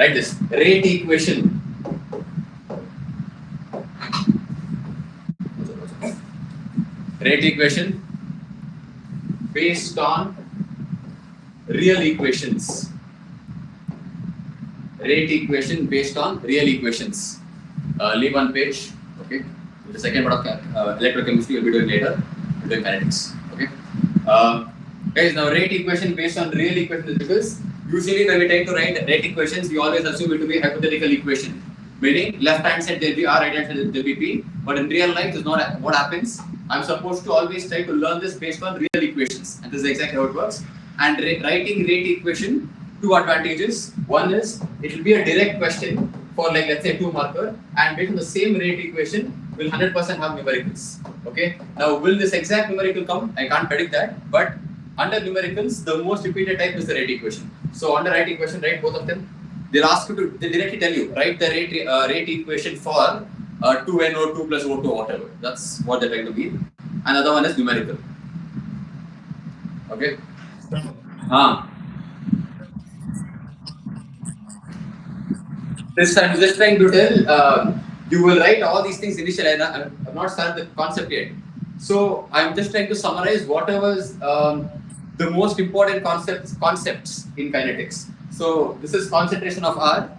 Write this rate equation. Rate equation based on real equations. Rate equation based on real equations. Leave one page. Okay. The second part of electrochemistry will be doing later. We'll be doing kinetics. Okay. Guys, now rate equation based on real equations, because usually when we try to write rate equations, we always assume it to be a hypothetical equation. Meaning left hand side there will be R, right hand side there will be P. But in real life, this is not what happens. I'm supposed to always try to learn this based on real equations, and this is exactly how it works. And writing rate equation, two advantages. One is it will be a direct question for, like, let's say 2 marker, and based on the same rate equation will 100% have numericals. Okay. Now, will this exact numerical come? I can't predict that, but under numericals, the most repeated type is the rate equation. So under rate equation, write both of them. They'll ask you to, they directly tell you, write the rate equation for 2NO2 plus O2 or whatever. That's what they're trying to mean. Another one is numerical. Okay. This I'm just trying to tell. You will write all these things initially. I've not started the concept yet. So I'm just trying to summarize whatever's the most important concepts in kinetics. So this is concentration of R.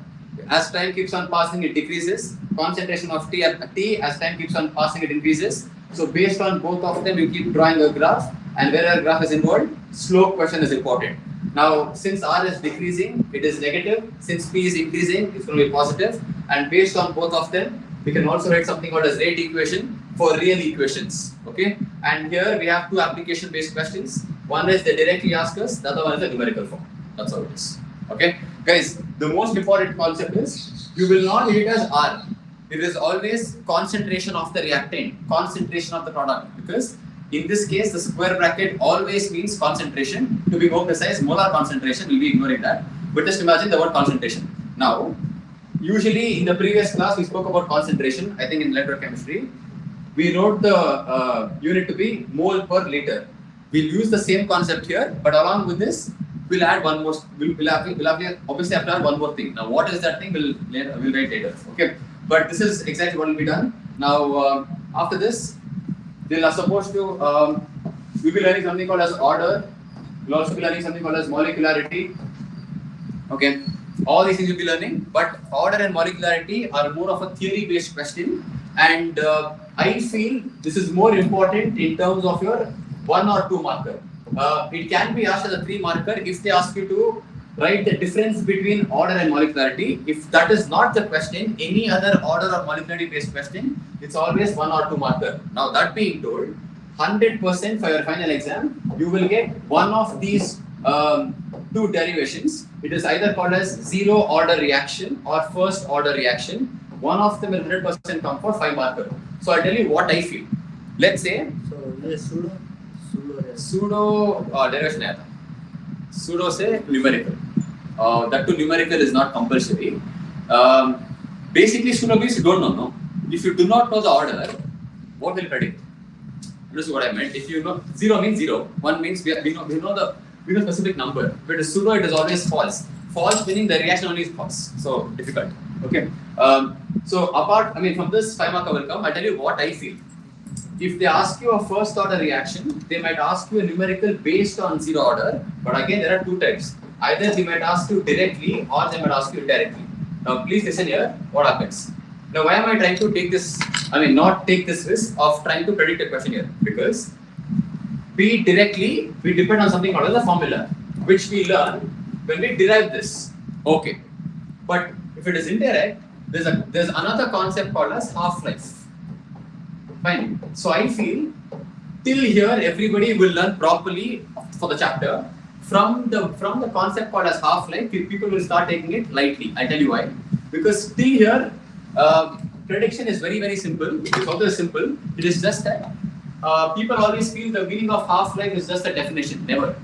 As time keeps on passing, it decreases. Concentration of T as time keeps on passing, it increases. So based on both of them, you keep drawing a graph, and wherever graph is involved, slope question is important. Now, since R is decreasing, it is negative. Since P is increasing, it's going to be positive. And based on both of them, we can also write something called as rate equation for real equations. Okay. And here we have 2 application-based questions. One is they directly ask us, the other one is a numerical form. That's how it is. Okay. Guys, the most important concept is you will not read it as R. It is always concentration of the reactant, concentration of the product, because in this case, the square bracket always means concentration. To be more precise, molar concentration, we'll be ignoring that. But just imagine the word concentration. Now, usually in the previous class, we spoke about concentration. I think in electrochemistry, we wrote the unit to be mole per liter. We'll use the same concept here, but along with this, we'll add one more. We'll obviously have to add one more thing. Now, what is that thing? We'll write later. Okay. But this is exactly what will be done. Now, after this, they are supposed to, we'll be learning something called as order. We'll also be learning something called as molecularity. Okay. All these things you'll be learning, but order and molecularity are more of a theory-based question. And I feel this is more important in terms of your 1 or 2 marker. It can be asked as a 3 marker if they ask you to write the difference between order and molecularity. If that is not the question, any other order or molecularity based question, it's always 1 or 2 marker. Now, that being told, 100% for your final exam, you will get one of these 2 derivations. It is either called as 0 order reaction or first order reaction. One of them will 100% come for 5 marker. So I'll tell you what I feel. Let's say pseudo derivation. Pseudo say numerical. That too numerical is not compulsory. Basically, pseudo means you don't know. No? If you do not know the order, what will predict? This is what I meant. If you know 0 means 0, 1 means we know the specific number. If it is pseudo, it is always false. False meaning the reaction only is false. So difficult. Okay. So apart, from this 5 marker will come. I tell you what I feel. If they ask you a first order reaction, they might ask you a numerical based on 0 order. But again, there are 2 types. Either they might ask you directly or they might ask you indirectly. Now, please listen here. What happens? Now, why am I trying to take this? Not take this risk of trying to predict a question here, because we depend on something called as a formula, which we learn when we derive this. Okay. But if it is indirect, there's another concept called as half-life. Fine. So I feel till here everybody will learn properly for the chapter. From the concept called as half-life, people will start taking it lightly. I'll tell you why. Because till here, prediction is very, very simple. It's always simple. It is just that people always feel the meaning of half-life is just a definition. Never.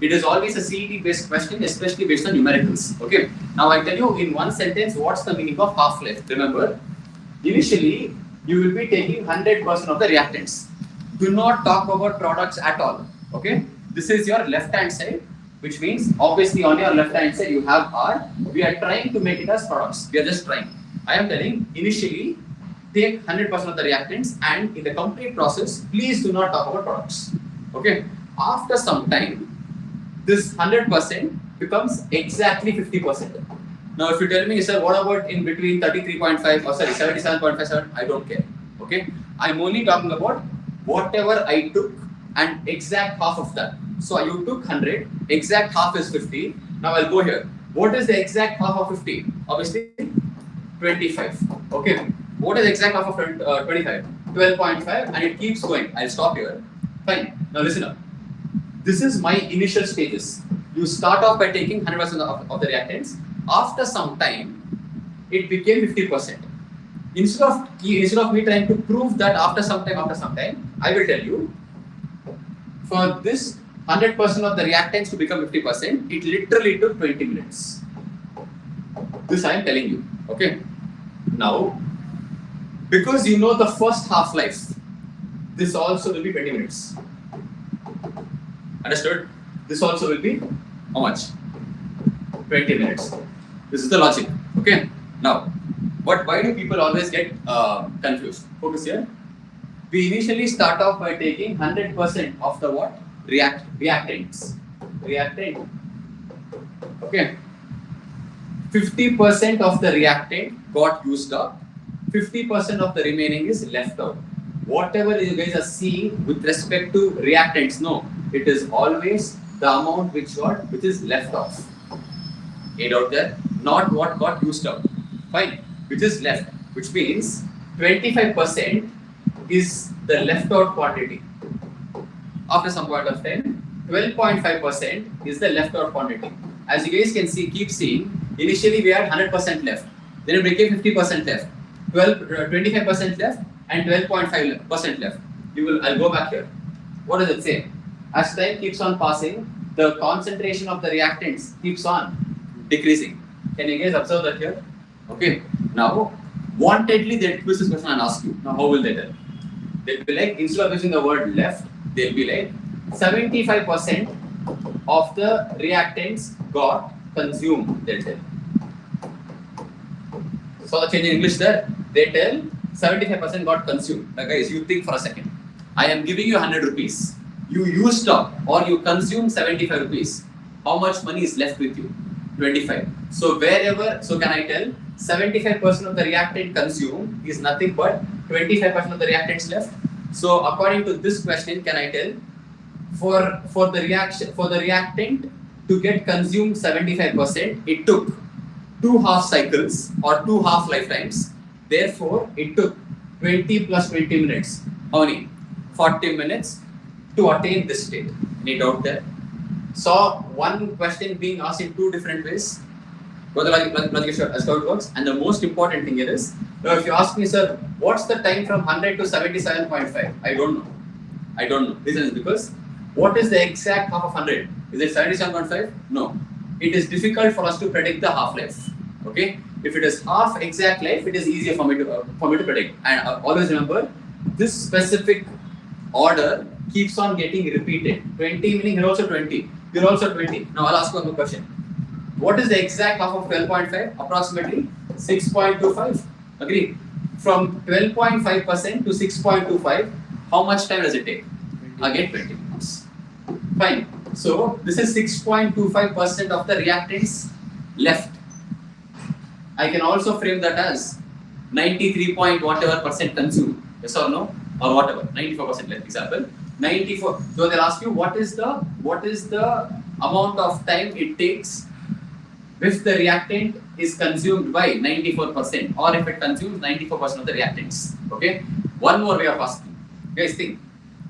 It is always a CET-based question, especially based on numericals. Okay. Now I'll tell you in one sentence what's the meaning of half-life. Remember, initially you will be taking 100% of the reactants. Do not talk about products at all. Okay. This is your left-hand side. which means obviously on your left hand side you have R. We are trying to make it as products. We are just trying. I am telling initially take 100% of the reactants, and in the complete process, please do not talk about products. Okay. After some time, this 100% becomes exactly 50%. Now, if you tell me, sir, what about in between 33.5 or sorry 77.57? I don't care. Okay. I'm only talking about whatever I took and exact half of that. So you took 100, exact half is 50. Now I'll go here. What is the exact half of 50? Obviously 25. Okay. What is the exact half of 25? 12.5, and it keeps going. I'll stop here. Fine. Now listen up. This is my initial stages. You start off by taking 100% of the reactants. After some time, it became 50%. Instead of me trying to prove that after some time, I will tell you, for this 100% of the reactants to become 50%, it literally took 20 minutes. This I am telling you. Okay. Now, because you know the first half-life, this also will be 20 minutes. Understood? This also will be how much? 20 minutes. This is the logic. Okay. Now, why do people always get confused? Focus here. We initially start off by taking 100% of the what? Reactants. Reactant. Okay. 50% of the reactant got used up. 50% of the remaining is left out. Whatever you guys are seeing with respect to reactants, no, it is always the amount which is left off. Eight out there, not what got used up. Fine, which is left, which means 25% is the left out quantity. After some point of time, 12.5% is the left out quantity. As you guys can see, keep seeing, initially we had 100% left, then it became 50% left, 25% left, and 12.5% left. I'll go back here. What does it say? As time keeps on passing, the concentration of the reactants keeps on decreasing. Can you guys observe that here? Okay. Now, wantedly they twist this question and ask you. Now, how will they tell? They'll be like, instead of using the word left, they'll be like 75% of the reactants got consumed. They'll tell. So the change in English there, they tell 75% got consumed. Now guys, you think for a second. I am giving you 100 rupees. You used up or you consumed 75 rupees. How much money is left with you? 25. So can I tell 75% of the reactant consumed is nothing but 25% of the reactants left? So according to this question, can I tell for the reactant to get consumed 75%, it took 2 half cycles or 2 half lifetimes. Therefore, it took 20 plus 20 minutes. How many? 40 minutes to attain this state. Any doubt there? So, one question being asked in 2 different ways. What the logic as how it works. And the most important thing here is, now if you ask me, sir, what's the time from 100 to 77.5? I don't know. I don't know. Reason is because, what is the exact half of 100? Is it 77.5? No. It is difficult for us to predict the half-life. Okay? If it is half exact life, it is easier for me to predict. And always remember, this specific order keeps on getting repeated. 20 meaning here also 20. Here also 20. Now I'll ask you one more question. What is the exact half of 12.5? Approximately 6.25. Agree? From 12.5% to 6.25, how much time does it take? Again 20 minutes. Fine. So this is 6.25% of the reactants left. I can also frame that as 93 point whatever percent consumed. Yes or no? Or whatever. 94% left. Example. 94. So they'll ask you what is the amount of time it takes if the reactant is consumed by 94% or if it consumes 94% of the reactants. Okay? One more way of asking. Guys, think.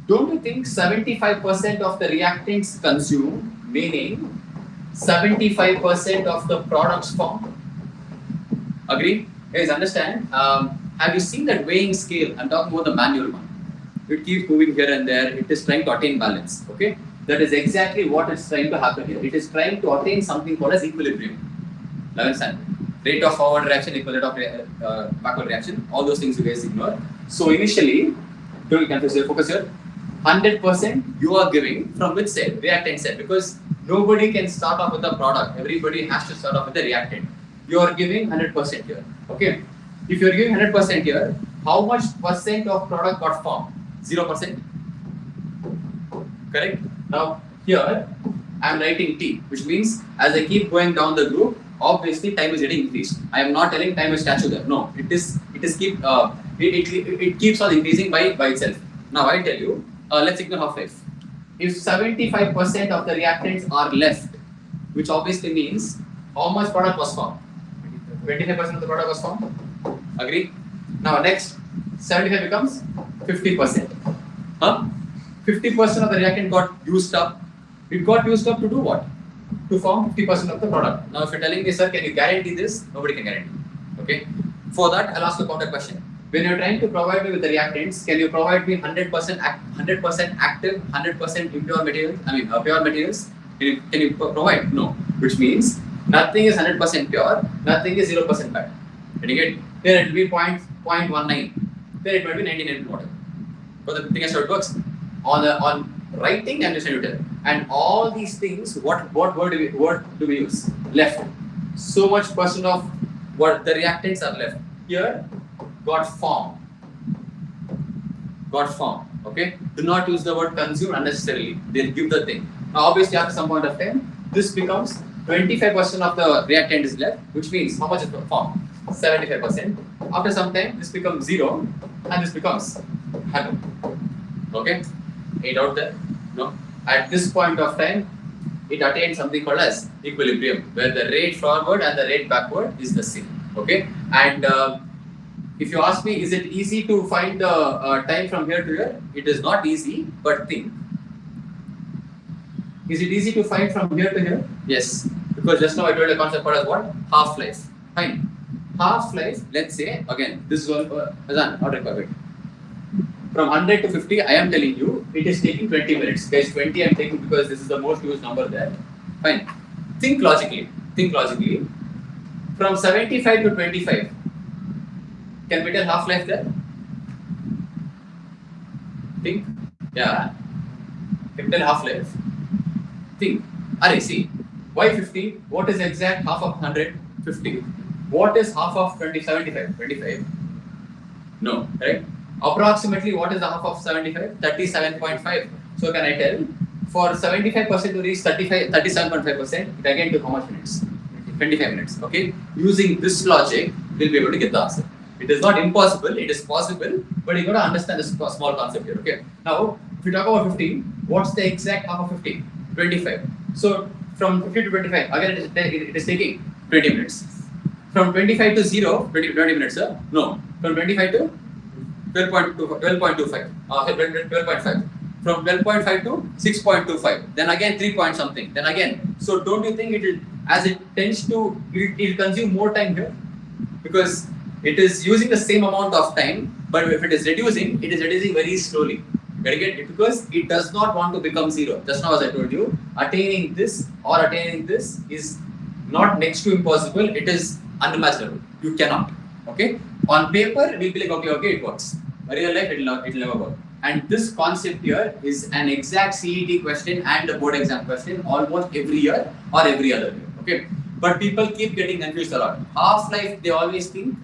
Don't you think 75% of the reactants consumed, meaning 75% of the products formed? Agree? Guys, understand? Have you seen that weighing scale? I'm talking about the manual one. It keeps moving here and there. It is trying to attain balance. Okay? That is exactly what is trying to happen here. It is trying to attain something called as equilibrium. Understand? Rate of forward reaction equal rate of backward reaction. All those things you guys ignore. So initially, don't confuse your focus here. 100% you are giving from which side? Reactant side. Because Nobody can start off with a product. Everybody has to start off with a reactant. You are giving 100% here. Okay. If you are giving 100% here, how much percent of product got formed? 0%. Correct. Now here I am writing T, which means as I keep going down the group, obviously time is getting increased. I am not telling time is statue there. No, it is it keeps on increasing by itself. Now I tell you, let's ignore half-life. If 75% of the reactants are left, which obviously means how much product was formed? 25% of the product was formed. Agree? Now next, 75 becomes 50%. Huh? 50% of the reactant got used up. It got used up to do what? To form 50% of the product. Now if you're telling me, sir, can you guarantee this? Nobody can guarantee. Okay? For that, I'll ask a counter question. When you're trying to provide me with the reactants, can you provide me 100% active, 100% impure materials? I mean, pure materials? Can you provide? No. Which means nothing is 100% pure, nothing is 0% bad. Can you get? There it will be 0.19. There it might be 99 water. But the thing is how it works. On writing, I'm just trying to tell. And all these things, what word do we use? Left. So much percent of what the reactants are left. Here, got formed. Got formed. Okay? Do not use the word consume unnecessarily. They'll give the thing. Now, obviously, after some point of time, this becomes 25% of the reactant is left, which means how much is formed? 75%. After some time, this becomes 0 and this becomes 100. Okay? 8 out there? No? At this point of time, it attains something called as equilibrium, where the rate forward and the rate backward is the same. Okay? And if you ask me, is it easy to find the time from here to here? It is not easy, but think. Is it easy to find from here to here? Yes. Because just now I told you a concept called as what? Half-life. Fine. Half-life, let's say, again, this is all, not required. From 100 to 50, I am telling you, it is taking 20 minutes. Guys, 20 I am taking because this is the most used number there. Fine. Think logically. Think logically. From 75 to 25, can we tell half-life there? Think. Yeah. Can we tell half-life? Think. Array, see. Why 50? What is exact half of 100? 50. What is half of 75? 25. No, right? Approximately what is the half of 75? 37.5. So can I tell? For 75% to reach 37.5%, it again took how much minutes? 25 minutes. Okay? Using this logic, we'll be able to get the answer. It is not impossible, it is possible, but you got to understand this small concept here. Okay? Now, if we talk about 15, what's the exact half of 15? 25. So from 50 to 25, again it is taking 20 minutes. From 25 to 0, 20 minutes, sir? No. From 25 to 12.25. 12.5. From 12.5 to 6.25. Then again 3 point something. Then again. So don't you think it will, as it tends to, it will consume more time here? Because it is using the same amount of time, but if it is reducing very slowly. Get it? Because it does not want to become 0. Just now as I told you, attaining this or attaining this is not next to impossible, it is unimaginable. You cannot. Okay? On paper, we'll be like, okay, it works. But real life, it'll never work. And this concept here is an exact CET question and a board exam question almost every year or every other year. Okay? But people keep getting confused a lot. Half-life, they always think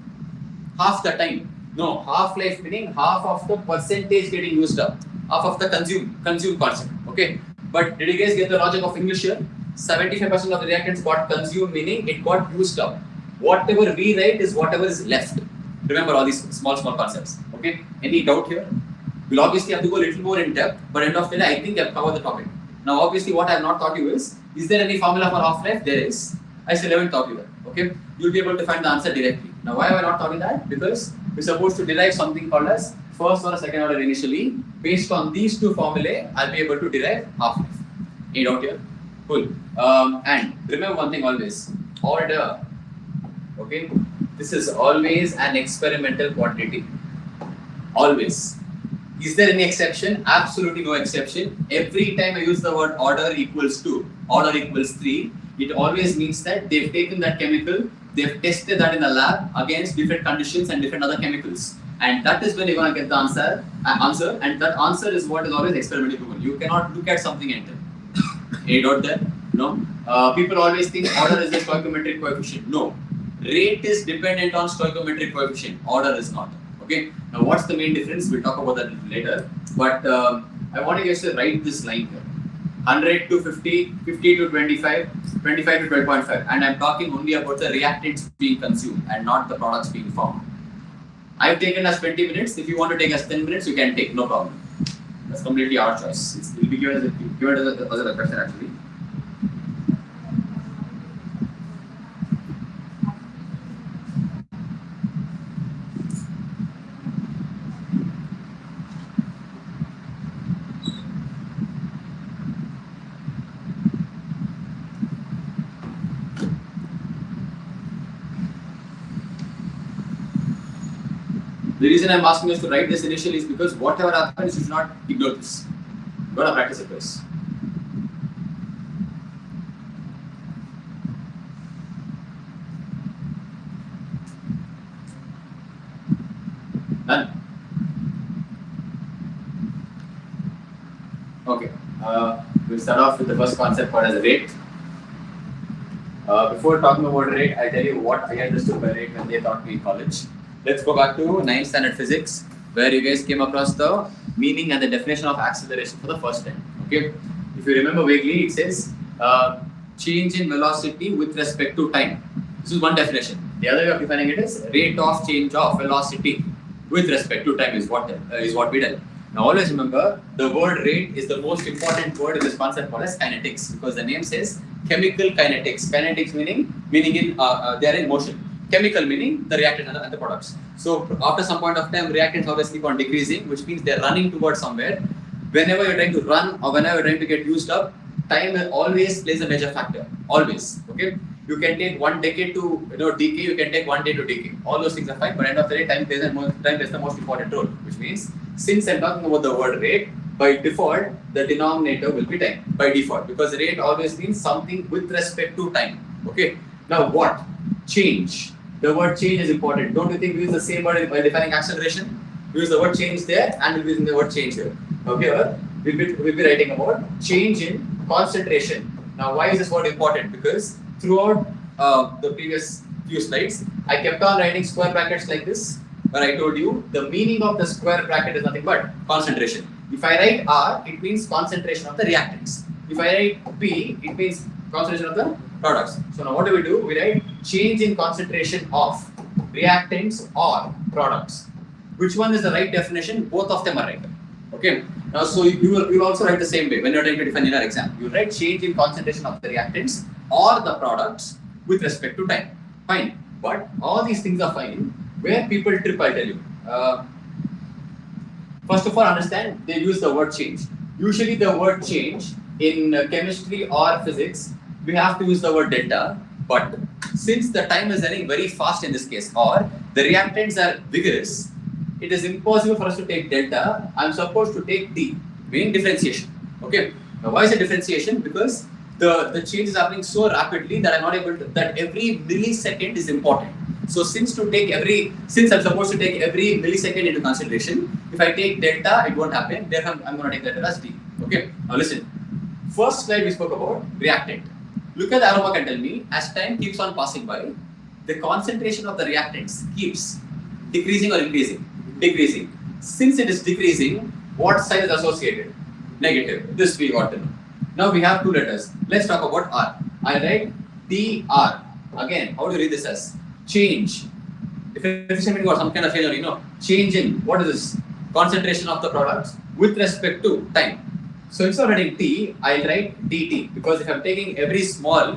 half the time. No, half-life meaning half of the percentage getting used up. Half of the consume concept. Okay? But did you guys get the logic of English here? 75% of the reactants got consumed, meaning it got used up. Whatever we write is whatever is left. Remember all these small concepts. Okay? Any doubt here? We'll obviously have to go a little more in depth, but end of the day, I think I've covered the topic. Now, obviously, what I have not taught you is there any formula for half-life? There is. I still haven't taught you that. Okay? You'll be able to find the answer directly. Now, why have I not taught you that? Because we're supposed to derive something called as first or second order initially. Based on these two formulae, I'll be able to derive half-life. Any doubt here? Cool. And remember one thing always. Order. Okay? This is always an experimental quantity. Always. Is there any exception? Absolutely no exception. Every time I use the word order equals 2, order equals 3, it always means that they've taken that chemical, they've tested that in the lab against different conditions and different other chemicals. And that is when you're going to get the answer, and that answer is what is always experimentally proven. You cannot look at something and tell. Any doubt there? People always think order is a stoichiometric coefficient. No, rate is dependent on stoichiometric coefficient. Order is not. Okay. Now, what's the main difference? We'll talk about that later. But I want you guys to write this line here: 100 to 50, 50 to 25, 25 to 12.5. And I'm talking only about the reactants being consumed and not the products being formed. I've taken us 20 minutes. If you want to take us 10 minutes, you can take, no problem. That's completely our choice. It will be given as a question actually. The reason I'm asking us to write this initially is because whatever happens, you should not ignore this. You gotta practice it first. Done? Okay. We'll start off with the first concept called as rate. Before talking about rate, I'll tell you what I understood by rate when they taught me in college. Let's go back to 9th standard physics, where you guys came across the meaning and the definition of acceleration for the first time. Okay, if you remember vaguely, it says change in velocity with respect to time. This is one definition. The other way of defining it is rate of change of velocity with respect to time is what we did. Now always remember, the word rate is the most important word in this concept called as kinetics, because the name says chemical kinetics. Kinetics meaning in they are in motion. Chemical meaning the reactant and the products. So after some point of time, reactants always keep on decreasing, which means they're running towards somewhere. Whenever you're trying to run or whenever you're trying to get used up, time always plays a major factor. Always. Okay. You can take 1 decade to decay. You can take 1 day to decay. All those things are fine. But end of the day, time plays the most important role. Which means since I'm talking about the word rate, by default the denominator will be time by default, because rate always means something with respect to time. Okay. Now what? Change. The word change is important. Don't you think we use the same word by defining acceleration? We use the word change there and we'll be using the word change here. Okay, we'll be writing about change in concentration. Now, why is this word important? Because throughout the previous few slides, I kept on writing square brackets like this, where I told you the meaning of the square bracket is nothing but concentration. If I write R, it means concentration of the reactants. If I write P, it means concentration of the products. So now what do? We write change in concentration of reactants or products. Which one is the right definition? Both of them are right. Okay. Now, so you will also write the same way when you're trying to define in our exam. You write change in concentration of the reactants or the products with respect to time. Fine. But all these things are fine. Where people trip, I'll tell you. First of all, understand they use the word change. Usually the word change in chemistry or physics, we have to use the word delta, but since the time is running very fast in this case, or the reactants are vigorous, it is impossible for us to take delta. I'm supposed to take T, meaning differentiation. Okay. Now, why is it differentiation? Because the change is happening so rapidly that I'm not able to, that every millisecond is important. So since I'm supposed to take every millisecond into consideration, if I take delta, it won't happen. Therefore, I'm going to take that as T. Okay. Now listen. First slide we spoke about reactant. Look at the arrow mark and tell me, as time keeps on passing by, the concentration of the reactants keeps decreasing or increasing? Decreasing. Since it is decreasing, what sign is associated? Negative. This we got to know. Now we have two letters. Let's talk about R. I write TR. Again, how do you read this as? Change. Differentiation meaning or some kind of change, change in, what is this? Concentration of the products with respect to time. So instead of writing T, I'll write dt, because if I'm taking every small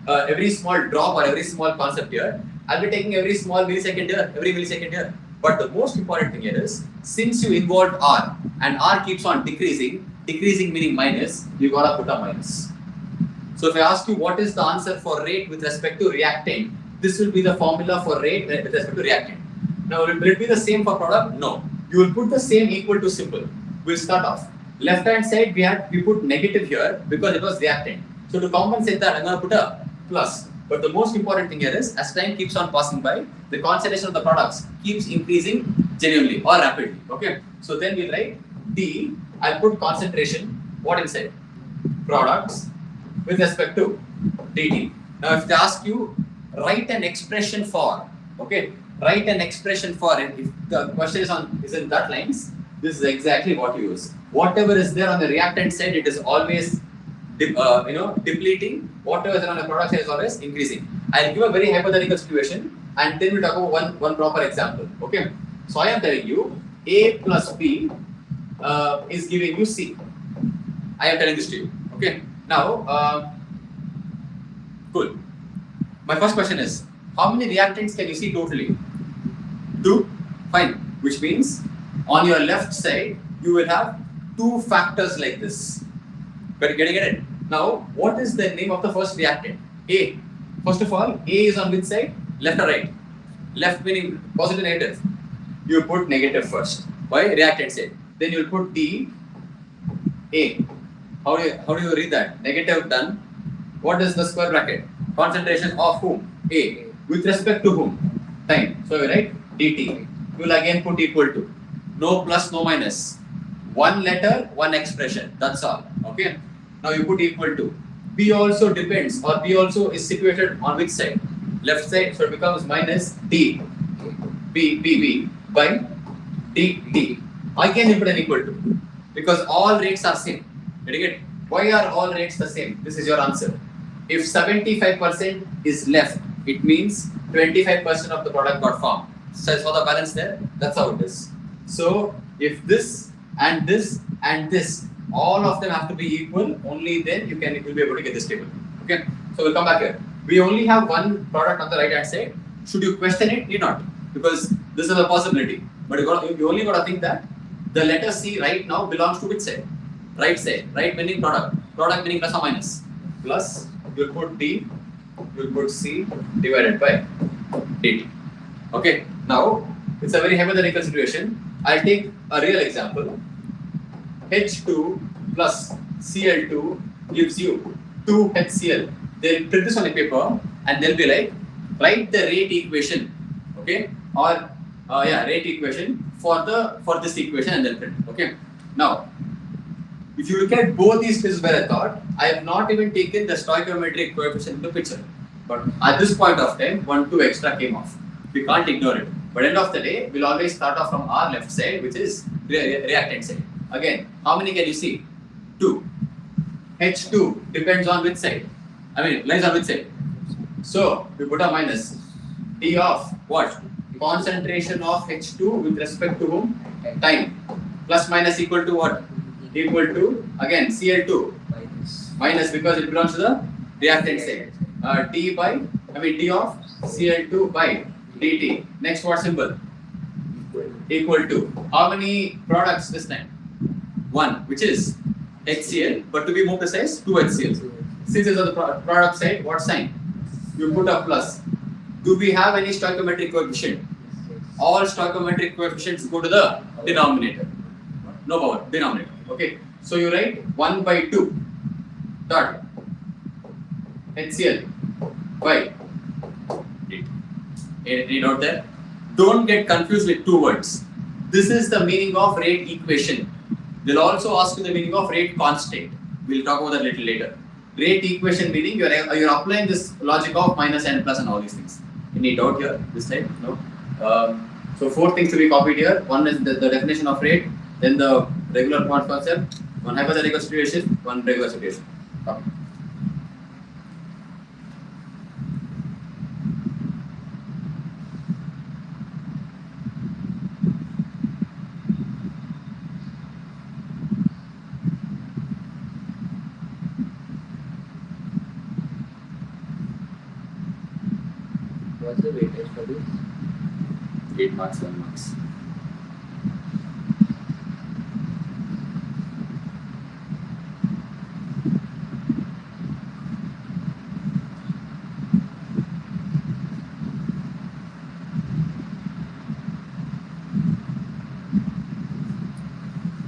drop or every small concept here, I'll be taking every small millisecond here, every millisecond here. But the most important thing here is, since you involved R and R keeps on decreasing meaning minus, you gotta put a minus. So if I ask you what is the answer for rate with respect to reactant, this will be the formula for rate with respect to reactant. Now will it be the same for product? No. You will put the same equal to symbol. We'll start off. Left hand side we put negative here because it was reactant. So to compensate that, I'm going to put a plus. But the most important thing here is, as time keeps on passing by, the concentration of the products keeps increasing genuinely or rapidly. Okay. So then we'll write D. I'll put concentration. What inside? Products with respect to dt. Now, if they ask you write an expression for, okay, write an expression for it. If the question is in that lines, this is exactly what you use. Whatever is there on the reactant side, it is always depleting. Whatever is there on the product side is always increasing. I'll give a very hypothetical situation, and then we'll talk about one proper example. Okay. So I am telling you A plus B is giving you C. I am telling this to you. Okay. Now, cool. My first question is, how many reactants can you see totally? 2. Fine. Which means on your left side, you will have 2 factors like this. Getting it? Now, what is the name of the first reactant? A. First of all, A is on which side? Left or right? Left meaning positive, negative. You put negative first. Why? Reactant side. Then you'll put D, A. How do you read that? Negative done. What is the square bracket? Concentration of whom? A. With respect to whom? Time. So you write dt. You will again put equal to. No plus, no minus. One letter, one expression. That's all. Okay. Now you put equal to. B also depends, or B also is situated on which side? Left side. So it becomes minus D. B by D. Again you put an equal to. Because all rates are same. Getting it? Why are all rates the same? This is your answer. If 75% is left, it means 25% of the product got formed. So I saw the balance there. That's how it is. So if this and this and this, all of them have to be equal, only then you'll be able to get this table. Okay. So we'll come back here. We only have one product on the right hand side. Should you question it? Need not, because this is a possibility. But you only got to think that the letter C right now belongs to which side? Right side. Right meaning product. Product meaning plus or minus. Plus, you'll put D, you'll put C divided by dt. Okay. Now, it's a very hypothetical situation. I'll take a real example. H2 plus Cl2 gives you 2 HCl. They'll print this on a paper and they'll be like, write the rate equation, okay, or rate equation for this equation, and they'll print. Okay. Now, if you look at both these cases where I thought, I have not even taken the stoichiometric coefficient into picture. But at this point of time, 1, 2 extra came off. We can't ignore it. But end of the day, we'll always start off from our left side, which is reactant side. Again, how many can you see? 2. H2 depends on which side? Lies on which side? So, we put a minus. D of what? Concentration of H2 with respect to whom? Time. Plus minus equal to what? Equal to, again, Cl2. Minus because it belongs to the reactant side. D of Cl2 by dt. Next, what symbol? Equal to. How many products this time? 1, which is HCl, but to be more precise, 2 HCl. Since it's on the product side, what sign? You put a plus. Do we have any stoichiometric coefficient? All stoichiometric coefficients go to the denominator. No power, denominator. Okay. So you write 1 by 2 dot HCl by dt. Any note there? Don't get confused with 2 words. This is the meaning of rate equation. They'll also ask you the meaning of rate constant. We'll talk about that a little later. Rate equation meaning you're applying this logic of minus and plus and all these things. Any doubt here? This side? No? So 4 things to be copied here. One is the definition of rate, then the regular part concept, one hypothetical situation, one regular situation. Copy. What's the weightage for this? 8 marks, 7 marks.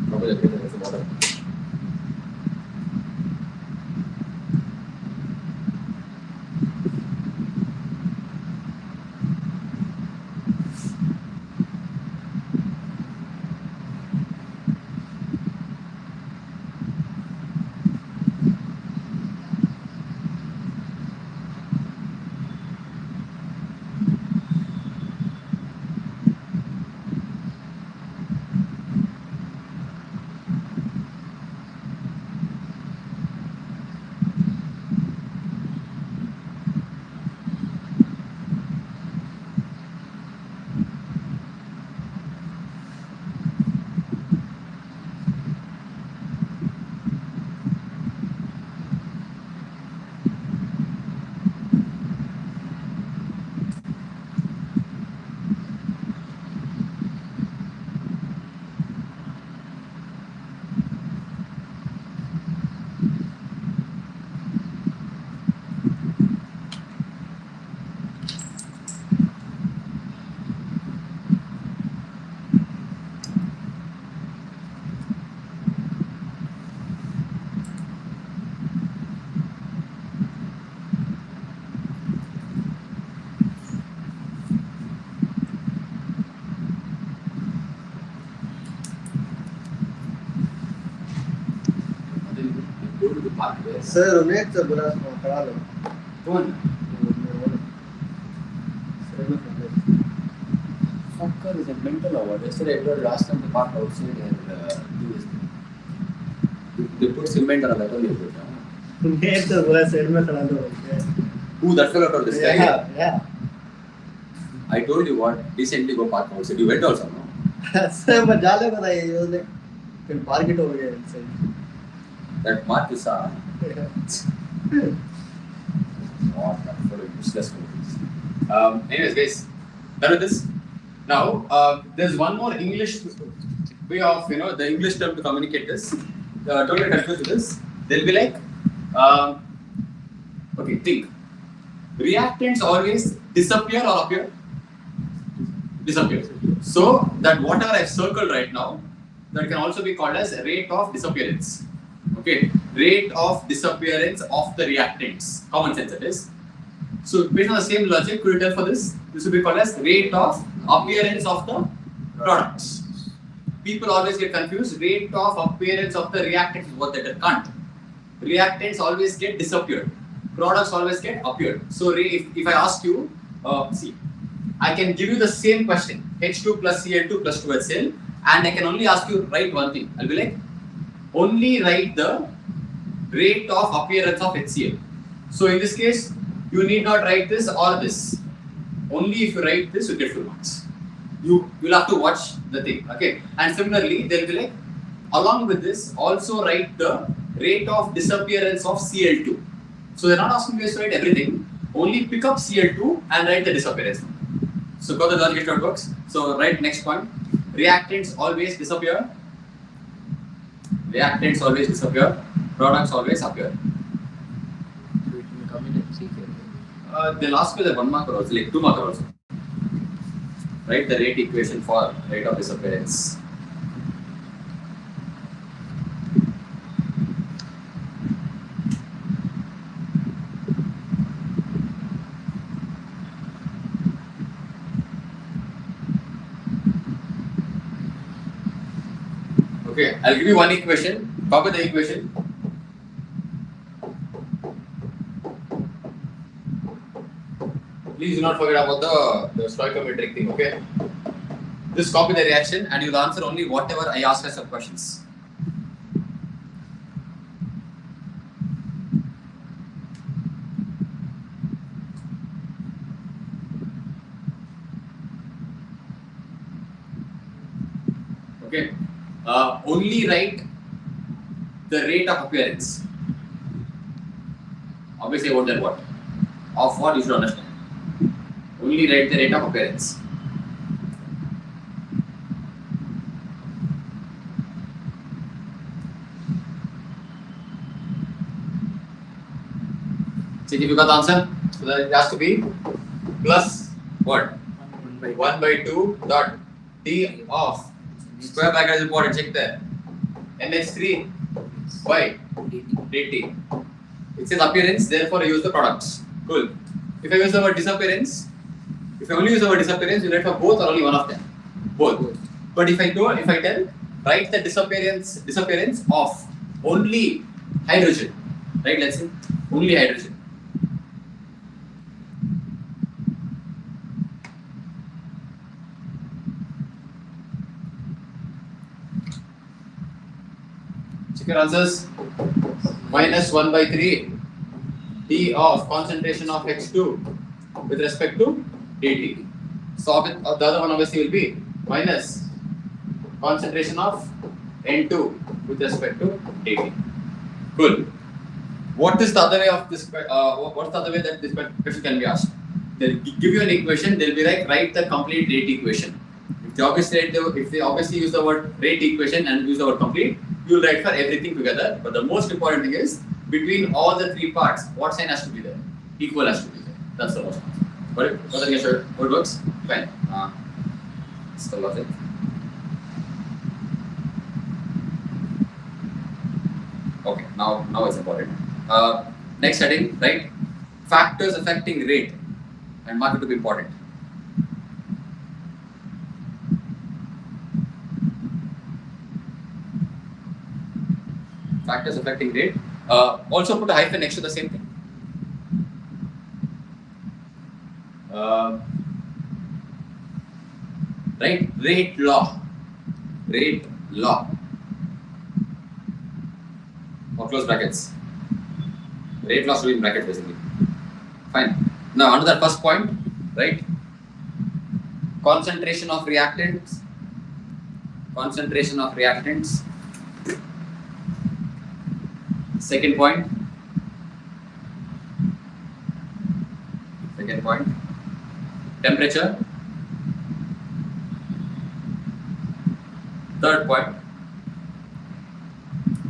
Probably the paper is the bottom. Sir उन्हें तो बोला करा लो कौन fucker is a mental or what? Yesterday I told last time they parked outside and do this thing. They put cement on that only. उन्हें तो बोला side में खड़ा लो Who that fellow told this guy? yeah I told you what, decently go park outside. You went also, no? Sir मैं जाले बताइए ये उसने फिर पार्क इट हो गया इनसे That mark is what that fellow useless fellow. Anyways, guys, done with this. Now, there's one more English way of, the English term to communicate this. Don't get confused with this. They'll be like, okay, think. Reactants always disappear or appear? Disappear. So, that whatever I've circled right now, that can also be called as rate of disappearance. Okay, rate of disappearance of the reactants. Common sense it is. So, based on the same logic, could you tell for this? This will be called as rate of appearance of the products. People always get confused. Rate of appearance of the reactants is what they can't. Reactants always get disappeared. Products always get appeared. So, if I ask you, see, I can give you the same question, H2 plus Cl2 plus 2HCl, and I can only ask you write one thing. I'll be like, only write the rate of appearance of HCl. So, in this case, you need not write this or this. Only if you write this, you get full marks. You'll have to watch the thing, okay? And similarly, they'll be like, along with this, also write the rate of disappearance of Cl2. So they're not asking you to write everything. Only pick up Cl2 and write the disappearance. So got the logic how it works. So write next point. Reactants always disappear. Reactants always disappear. Products always appear. They'll ask you the 1 marker also, like 2 marker also. Write the rate equation for rate of disappearance. Okay, I'll give you one equation. Copy the equation. Please do not forget about the stoichiometric thing, okay? Just copy the reaction and you'll answer only whatever I ask as some questions. Okay. Only write the rate of appearance. Obviously, what then what? Of what you should understand. Only write the rate of appearance. See if you got the answer. So that it has to be plus what? 1 by 2 dot T of square bracket is important. Check there. NH3 y dt. It says appearance, therefore I use the products. Cool. If I use the word disappearance, if I only use the word disappearance, you write for both or only one of them? Both. But if I tell, write the disappearance of only hydrogen, right? Let's say only hydrogen. Check your answers. Minus 1 by 3 T of concentration of H2 with respect to dt. So the other one obviously will be minus concentration of N2 with respect to dt. Cool. What is the other way of this? What's the other way that this question can be asked? They'll give you an equation. They'll be like, write the complete rate equation. If they obviously use the word rate equation and use the word complete, you'll write for everything together. But the most important thing is between all the three parts, what sign has to be there? Equal has to be there. That's the most important. Got it? Got it? Sure. How it works? Fine. That's the logic. Okay. Now it's important. Next heading, right? Factors affecting rate and mark it to be important. Factors affecting rate Also put a hyphen next to the same thing. Right? Rate law. Rate law. Or close brackets. Rate law should be in brackets basically. Fine. Now, under the first point, right? Concentration of reactants. Concentration of reactants. Second point. Second point. Temperature. Third point.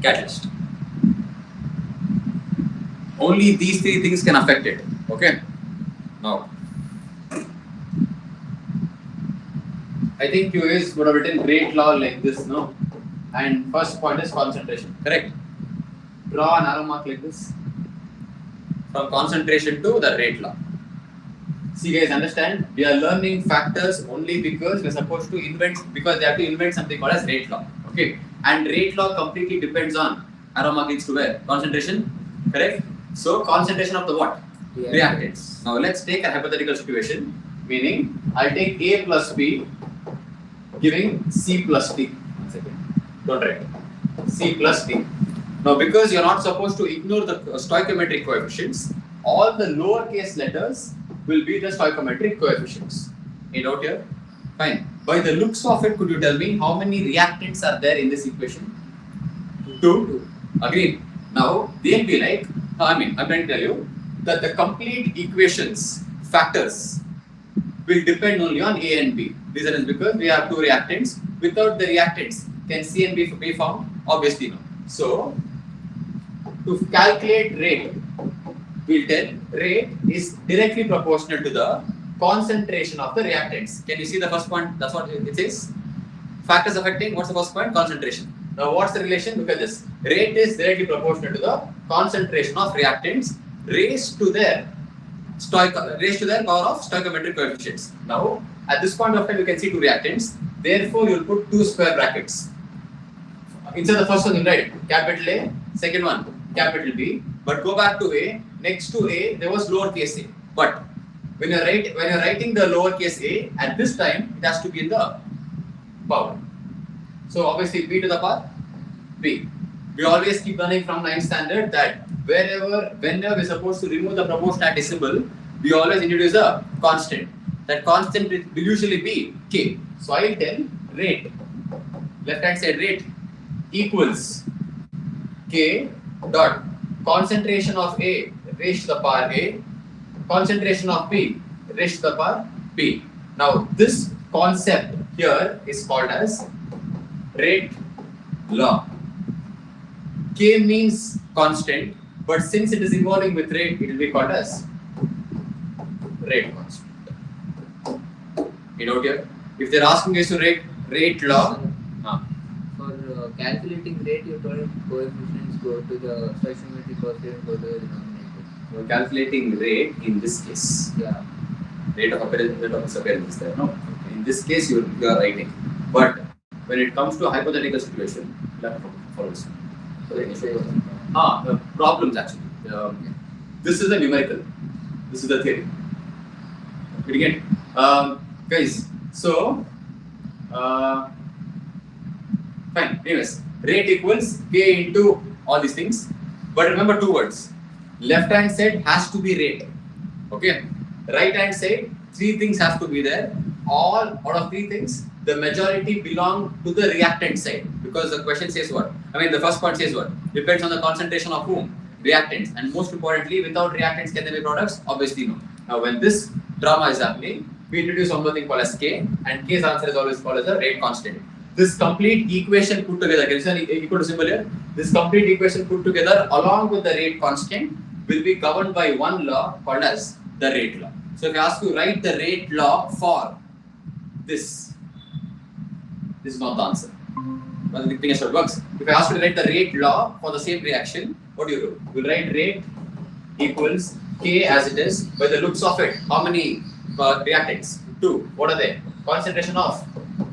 Catalyst. Only these three things can affect it. Okay. Now, I think you guys would have written rate law like this, no? And first point is concentration. Correct. Draw an arrow mark like this. From concentration to the rate law. See guys, understand? We are learning factors only because we're supposed to invent, because they have to invent something called as rate law. Okay. And rate law completely depends on arrow mark leads to where? Concentration. Correct? So concentration of the what? Reactants. Now let's take a hypothetical situation, meaning I'll take A plus B giving C plus D. 1 second. Don't write. C plus D. Now because you're not supposed to ignore the stoichiometric coefficients, all the lowercase letters will be the stoichiometric coefficients. Any doubt here? Fine. By the looks of it, could you tell me how many reactants are there in this equation? 2. Agreed. Now they'll be like, I'm trying to tell you that the complete equations, factors, will depend only on A and B. Reason is because we have 2 reactants. Without the reactants, can C and B be found? Obviously no. So, to calculate rate, we'll tell rate is directly proportional to the concentration of the reactants. Can you see the first point? That's what it says. Factors affecting, what's the first point? Concentration. Now what's the relation? Look at this. Rate is directly proportional to the concentration of reactants raised to their power of stoichiometric coefficients. Now at this point of time you can see 2 reactants. Therefore you will put 2 square brackets. Inside the first one you write capital A, second one capital B. But go back to A. Next to A there was lowercase a. But when you're writing the lowercase a, at this time it has to be in the power. So obviously b to the power b. We always keep learning from 9th standard that whenever we're supposed to remove the proportionality symbol, we always introduce a constant. That constant will usually be k. So I'll tell rate, left hand side rate equals k dot concentration of A raised to the power A, concentration of B raised to the power B. Now this concept here is called as rate law. K means constant, but since it is involving with rate, it will be called as rate constant. You know here, if they're asking us to rate law, for calculating rate, you told coefficients go to the stoichiometric coefficient go to the denominator. we're calculating rate in this case. Yeah. Rate of appearance is there. No, in this case you are writing. But when it comes to a hypothetical situation, you have to follow this. So the problems actually. This is a numerical. This is the theory. Did you get? Guys. So fine. Anyways, rate equals k into all these things. But remember 2 words. Left hand side has to be rate. Okay. Right hand side, 3 things have to be there. All out of 3 things, the majority belong to the reactant side, because the question says what? The first point says what? Depends on the concentration of whom? Reactants. And most importantly, without reactants, can there be products? Obviously no. Now when this drama is happening, we introduce something called as K, and K's answer is always called as a rate constant. This complete equation put together, can you see an equal to symbol here? This complete equation put together along with the rate constant will be governed by one law called as the rate law. So if I ask you write the rate law for this is not the answer. But the thing is how it works. If I ask you to write the rate law for the same reaction, what do? We'll write rate equals K as it is. By the looks of it, how many reactants? 2. What are they? Concentration of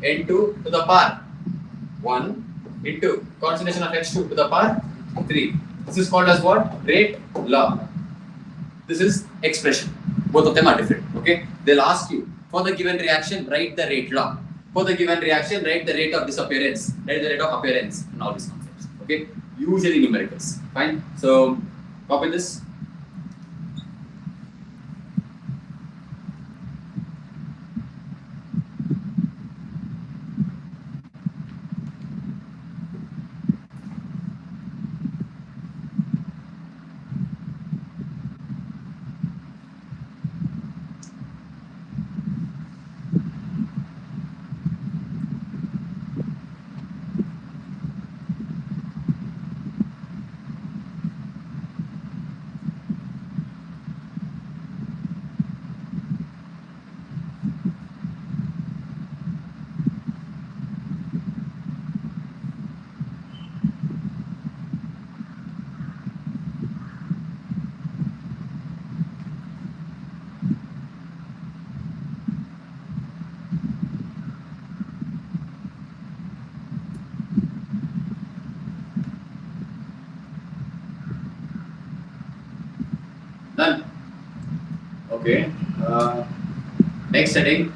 N2 to the power 1 into concentration of H2 to the power 3. This is called as what? Rate law. This is expression. Both of them are different. Okay. They'll ask you for the given reaction, write the rate law. For the given reaction, write the rate of disappearance, write the rate of appearance, and all these concepts. Okay. Usually numericals. Fine. So copy this. Done. Okay. Next setting.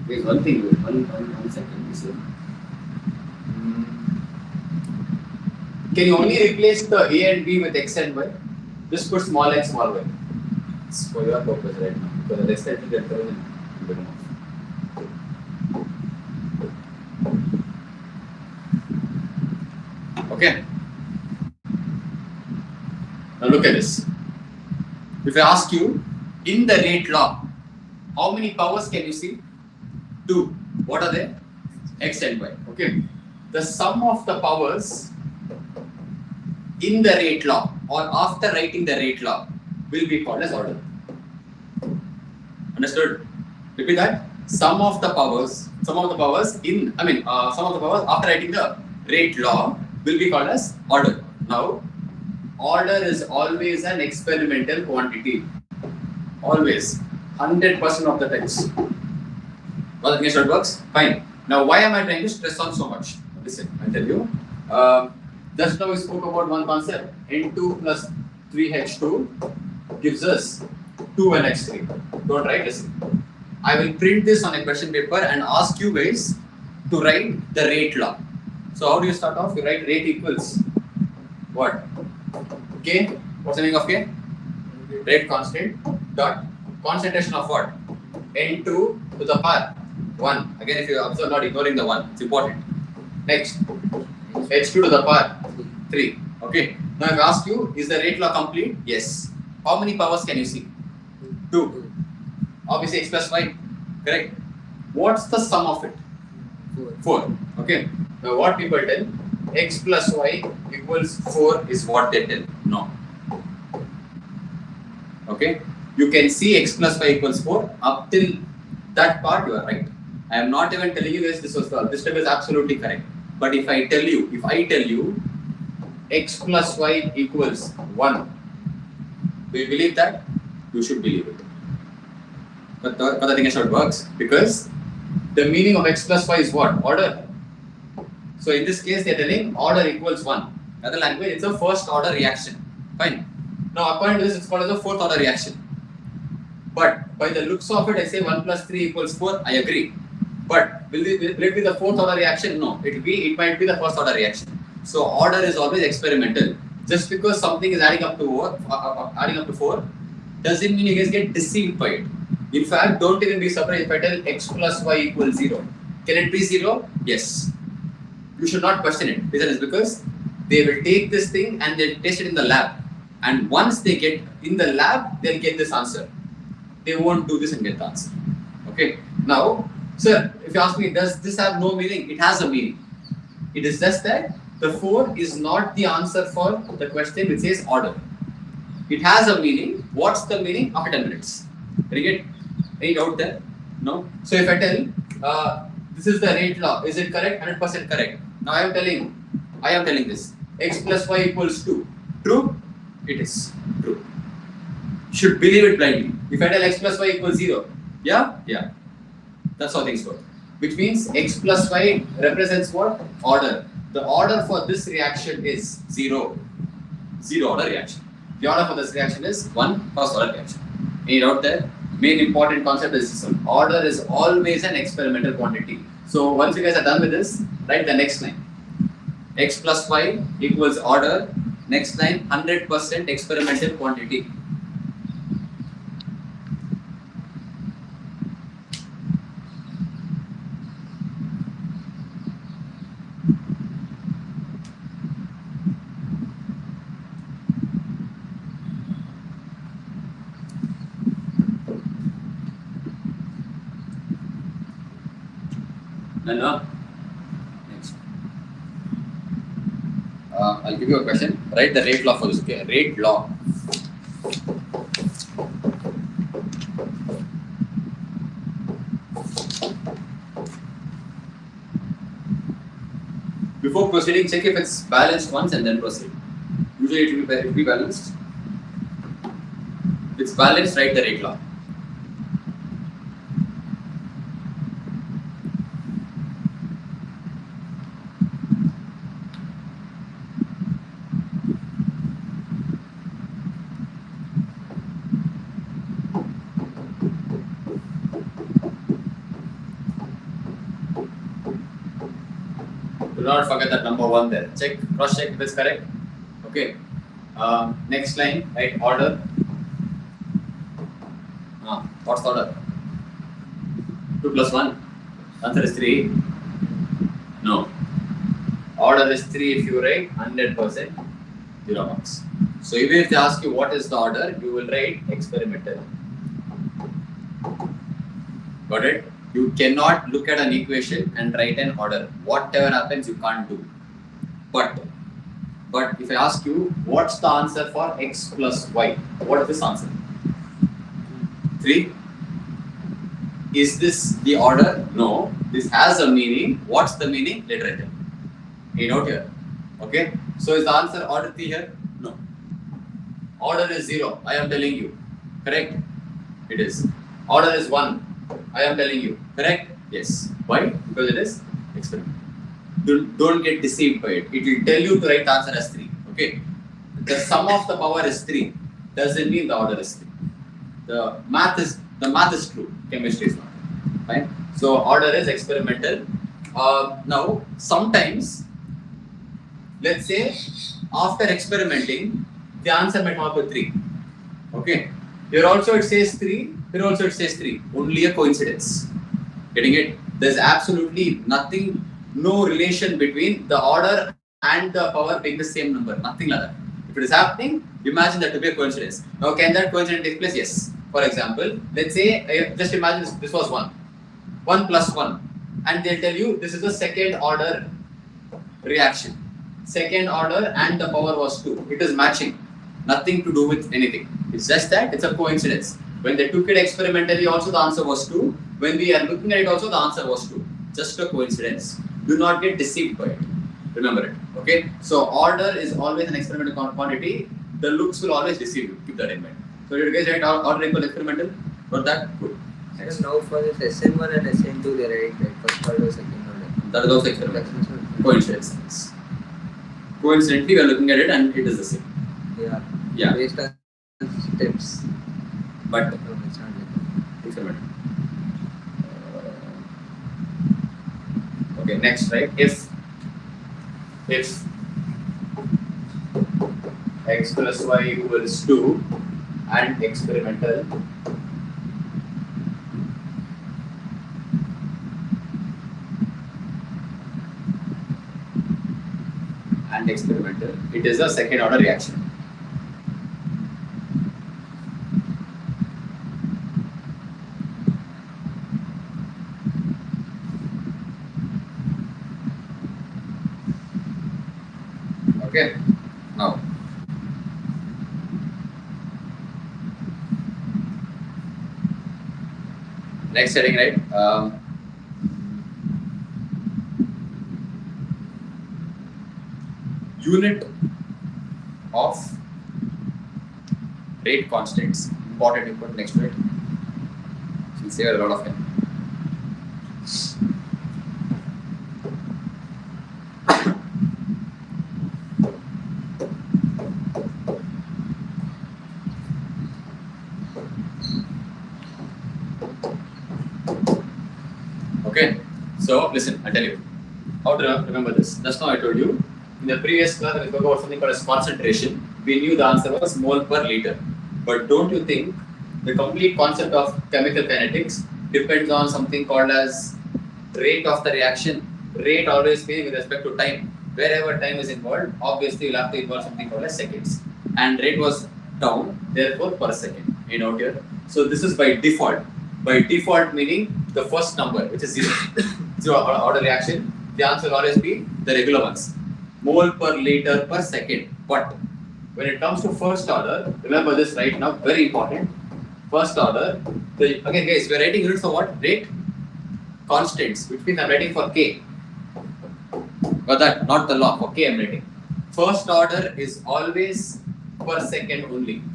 There's one thing. One second. Listen. Can you only replace the A and B with X and Y? Just put small x, small y. It's for your purpose right now. Because the rest I think I'll tell you a bit more. Okay. Now look at this. If I ask you, in the rate law, how many powers can you see? 2. What are they? X and Y. Okay. The sum of the powers in the rate law or after writing the rate law will be called as order. Understood? Repeat that. Sum of the powers after writing the rate law will be called as order. Now, order is always an experimental quantity. Always. 100% of the times. Well, the thing is how it works? Fine. Now, why am I trying to stress on so much? Listen, I'll tell you. Just now we spoke about one concept. N2 plus 3H2 gives us 2NH3. Don't write, listen. I will print this on a question paper and ask you guys to write the rate law. So how do you start off? You write rate equals what? K. What's the meaning of K? Rate constant dot concentration of what? N2 to the power 1. Again, if you observe, not ignoring the 1, it's important. Next, H2 to the power 3. Okay. Now, if I ask you, is the rate law complete? Yes. How many powers can you see? 2. Obviously, x plus y. Correct. What's the sum of it? 4. Okay. Now, what people tell? X plus y equals 4 is what they tell. No. Okay. You can see x plus y equals 4 up till that part. You are right. I am not even telling you this step is absolutely correct. But if I tell you x plus y equals 1, do you believe that? You should believe it. But the thing is how it works, because the meaning of x plus y is what? Order. So in this case, they are telling order equals 1. Another language, it's a first order reaction. Fine. Now according to this, it's called as a fourth order reaction. But by the looks of it, I say 1 plus 3 equals 4. I agree. But will it be the fourth order reaction? No. It might be the first order reaction. So order is always experimental. Just because something is adding up to 4 doesn't mean you guys get deceived by it. In fact, don't even be surprised if I tell x plus y equals 0. Can it be 0? Yes. You should not question it. Reason is because they will take this thing and they'll test it in the lab. And once they get in the lab, they'll get this answer. They won't do this and get the answer. Okay. Now, sir, if you ask me, does this have no meaning? It has a meaning. It is just that the 4 is not the answer for the question which says order. It has a meaning. What's the meaning? After 10 minutes. Can you get any doubt there? No? So if I tell, this is the rate law, is it correct? 100% correct. Now I am telling this. X plus y equals 2. True? It is true. Should believe it blindly. If I tell x plus y equals 0, yeah? Yeah. That's how things work. Which means x plus y represents what? Order. the order for this reaction is zero order reaction. The order for this reaction is one first order reaction. Any doubt there? Main important concept is this one. Order is always an experimental quantity. So once you guys are done with this, write the next line. X plus y equals order. Next line, 100% experimental quantity. No. Next. I'll give you a question. Write the rate law for this. Okay, rate law. Before proceeding, check if it's balanced once and then proceed. Usually it will be balanced. If it's balanced, write the rate law. Do not forget that number 1 there. Check, cross check if it's correct. Okay. Next line, right? Order. What's the order? 2 plus 1. Answer is 3. No. Order is 3 if you write 100%, 0 marks. So even if they ask you what is the order, you will write experimental. Got it? You cannot look at an equation and write an order. Whatever happens, you can't do. But if I ask you, what's the answer for x plus y? What is this answer? 3. Is this the order? No. This has a meaning. What's the meaning? Later I tell you. Hey, note here. Okay. So is the answer order 3 here? No. Order is 0. I am telling you. Correct? It is. Order is 1. I am telling you. Correct? Yes. Why? Because it is experiment. Don't get deceived by it. It will tell you to write the answer as 3. Okay. The sum of the power is 3. Doesn't mean the order is 3. The math is true. Chemistry is not. Fine. So order is experimental. Now sometimes, let's say after experimenting, the answer might not be 3. Okay. Here also it says 3. Here also it says 3. Only a coincidence. Getting it? There's absolutely nothing, no relation between the order and the power being the same number. Nothing like that. If it is happening, imagine that to be a coincidence. Now, can that coincidence take place? Yes. For example, let's say, just imagine this was 1. 1 plus 1. And they'll tell you this is a second order reaction. Second order and the power was 2. It is matching. Nothing to do with anything. It's just that it's a coincidence. When they took it experimentally, also the answer was 2. When we are looking at it, also the answer was 2. Just a coincidence. Do not get deceived by it. Remember it. Okay. So order is always an experimental quantity. The looks will always deceive you. Keep that in mind. So you guys write order equal experimental. Got that? Good. Next. Now for this SN1 and SN2, they write like first order, second order. That is also experimental. Coincidence. Coincidentally, we are looking at it and it is the same. Yeah. Based on steps. But No, it's not like that. experimental. Okay, next, right? If x plus y equals 2 and experimental, it is a second order reaction. Okay, now next heading, right? Unit of rate constants. Important input next to it. She'll save a lot of time. Okay, so listen, I'll tell you how to remember this. Just now I told you in the previous class we spoke about something called as concentration. We knew the answer was mole per liter. But don't you think the complete concept of chemical kinetics depends on something called as rate of the reaction? Rate always meaning with respect to time. Wherever time is involved, obviously you'll have to involve something called as seconds. And rate was down, therefore per second. You know here. So this is by default. By default meaning the first number, which is zero. Zero order reaction. The answer will always be the regular ones. Mole per liter per second. But when it comes to first order, remember this right now, very important. First order, again guys, we're writing units for what? Rate constants, which means I'm writing for K. Got that? Not the law, for K I'm writing. First order is always per second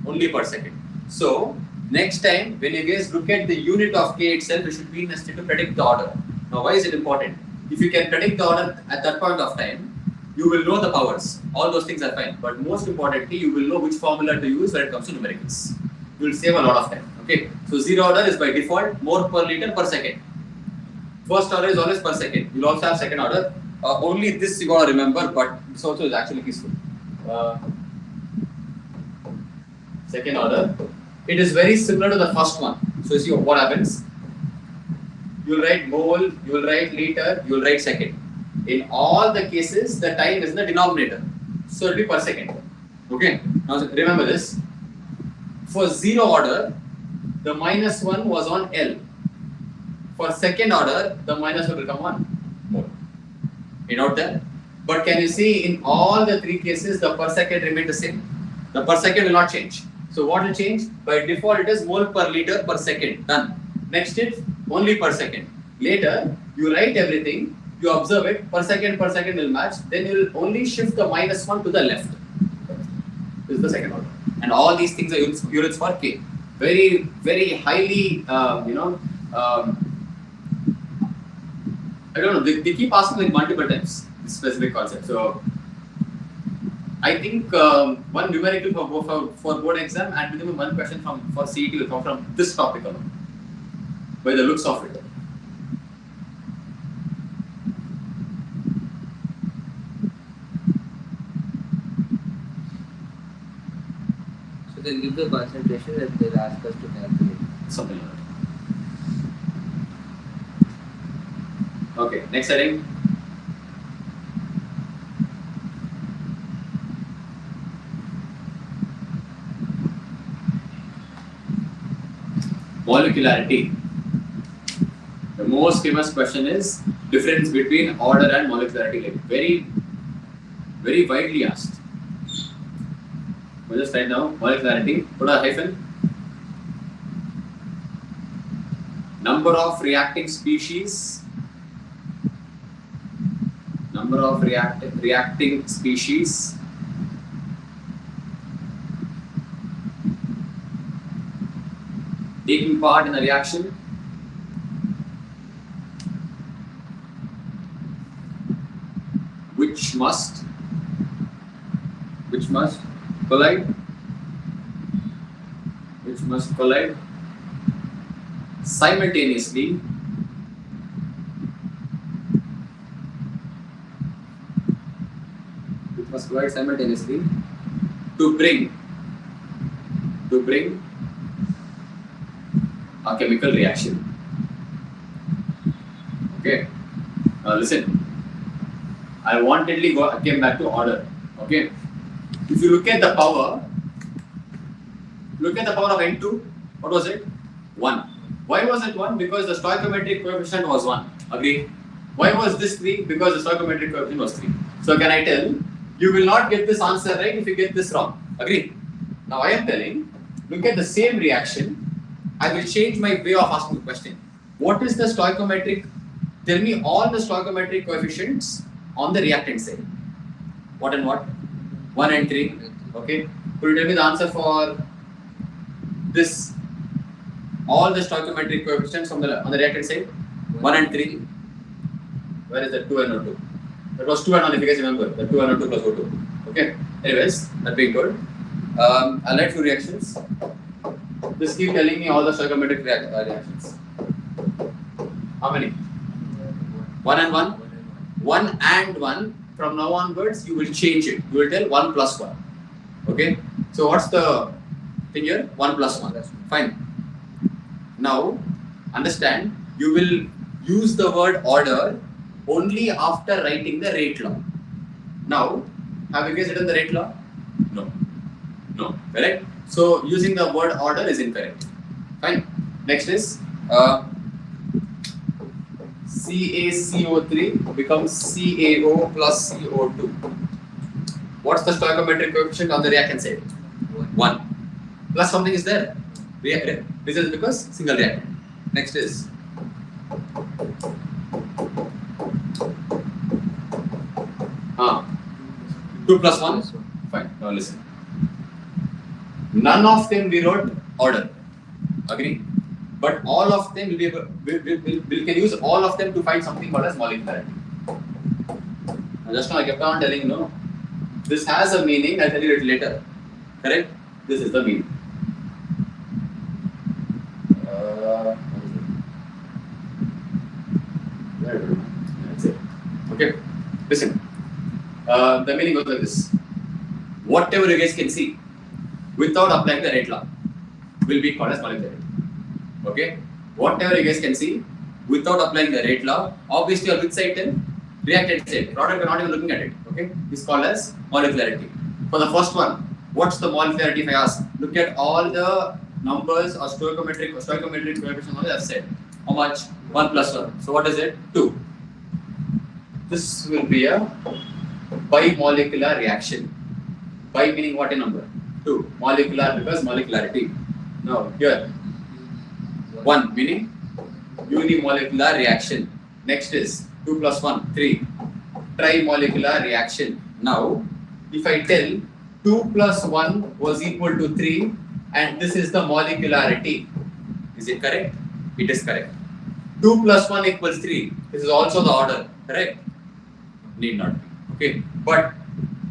only per second. So, next time when you guys look at the unit of K itself, you should be in a state to predict the order. Now, why is it important? If you can predict the order at that point of time, you will know the powers. All those things are fine. But most importantly, you will know which formula to use when it comes to numericals. You will save a lot of time. Okay. So zero order is by default more per liter per second. First order is always per second. You'll also have second order. Only this you gotta remember, but this also is actually useful. Second order. It is very similar to the first one. So you see what happens. You'll write mole, you'll write liter, you'll write second. In all the cases, the time is in the denominator. So it will be per second. Okay. Now remember this. For zero order, the minus 1 was on L. For second order, the minus 1 will come on mole. You note that? But can you see in all the three cases, the per second remain the same? The per second will not change. So what will change? By default, it is mole per liter per second. Done. Next is only per second. Later, you write everything, you observe it, per second will match, then you will only shift the minus 1 to the left. This is the second order. And all these things are units for K. Very, very highly, I don't know, they keep asking like multiple times this specific concept. So, I think one numerical for board exam and minimum one question for CET will come from this topic alone, by the looks of it. So they'll give the concentration and they'll ask us to calculate. Something like that. Okay, next heading. Molecularity. The most famous question is difference between order and molecularity. Like very, very widely asked. We'll just write down molecularity. Put a hyphen. Number of reacting species. Number of reacting species. Taking part in a reaction. Which must collide. Which must collide simultaneously to bring a chemical reaction. Okay. Now listen. I wantedly came back to order. Okay. If you look at the power of N2, what was it? 1. Why was it 1? Because the stoichiometric coefficient was 1. Agree? Why was this 3? Because the stoichiometric coefficient was 3. So can I tell, you will not get this answer right if you get this wrong. Agree? Now I am telling, look at the same reaction. I will change my way of asking the question. What is the stoichiometric? Tell me all the stoichiometric coefficients on the reactant side. What and what? 1 and 3. Okay. Could you tell me the answer for this? All the stoichiometric coefficients on the reactant side? 1 and 3. Where is the 2 and O2? That was 2 and 1 if you guys remember. The 2 and O2 plus O2. Okay. Anyways, that being told, I'll write few reactions. Just keep telling me all the stoichiometric reactions. How many? 1 and 1. 1 and 1. From now onwards, you will change it. You will tell 1 plus 1. Okay? So what's the thing here? 1 plus 1. Fine. Now, understand, you will use the word order only after writing the rate law. Now, have you guys written the rate law? No. No. Correct? So, using the word order is incorrect. Fine. Next is CaCO3 becomes CaO plus CO2. What's the stoichiometric coefficient on the reactant side? 1. Plus something is there. This is because single reactant. Next is 2 plus 1. Fine. Now listen. None of them we wrote order. Agree? But all of them will be able, we can use all of them to find something called as molecularity. Now just now I kept on telling you, no, this has a meaning. I'll tell you it later. Correct? This is the meaning. That's it. Okay. Listen. The meaning goes like this. Whatever you guys can see without applying the rate law will be called as molecularity. Okay? Whatever you guys can see without applying the rate law, obviously on which side then? Reactant side. Product we're not even looking at it. Okay? It's called as molecularity. For the first one, what's the molecularity if I ask? Look at all the numbers or stoichiometric coefficient on the left side. How much? 1 plus 1. So what is it? 2. This will be a bimolecular reaction. Bi meaning what a number? 2. Molecular because molecularity. Now here 1 meaning unimolecular reaction. Next is 2 plus 1, 3. Trimolecular reaction. Now if I tell 2 plus 1 was equal to 3 and this is the molecularity, is it correct? It is correct. 2 plus 1 equals 3. This is also the order, correct? Need not be. Okay. But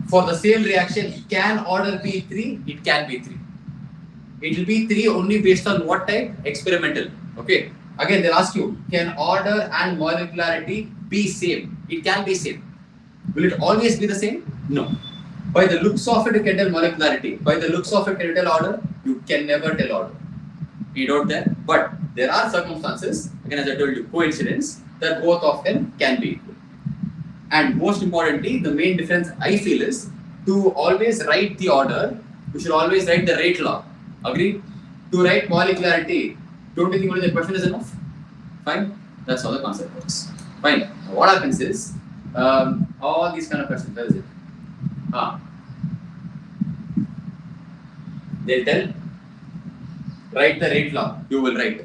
for the same reaction, can order be 3? It can be 3. It will be 3 only based on what type? Experimental. Okay. Again, they'll ask you, can order and molecularity be same? It can be same. Will it always be the same? No. By the looks of it, you can tell molecularity. By the looks of it, can you tell order? You can never tell order. You don't there. But there are circumstances, again as I told you, coincidence, that both of them can be equal. And most importantly, the main difference I feel is to always write the order, you should always write the rate law. Agree? To write molecularity, don't you think only the question is enough? Fine? That's how the concept works. Fine. Now what happens is, all these kind of questions, where is it? They'll tell, write the rate law, you will write.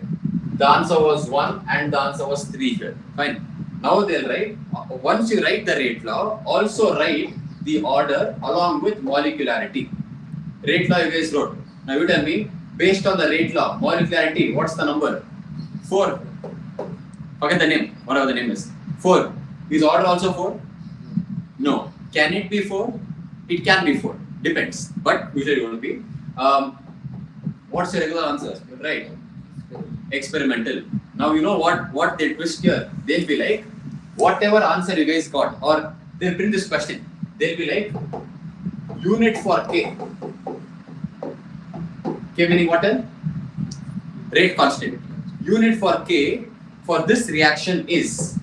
The answer was 1 and the answer was 3 here. Fine. Now they'll write, once you write the rate law, also write the order along with molecularity. Rate law you guys wrote. Now you tell me, based on the rate law, molecularity, what's the number? 4. Forget the name, whatever the name is. 4. Is order also 4? No. Can it be 4? It can be 4. Depends. But usually it won't be. What's your regular answer? Right. Experimental. Now you know what they twist here. They'll be like, whatever answer you guys got, or they'll print this question. They'll be like, unit for K. K meaning what? Rate constant. Unit for K for this reaction is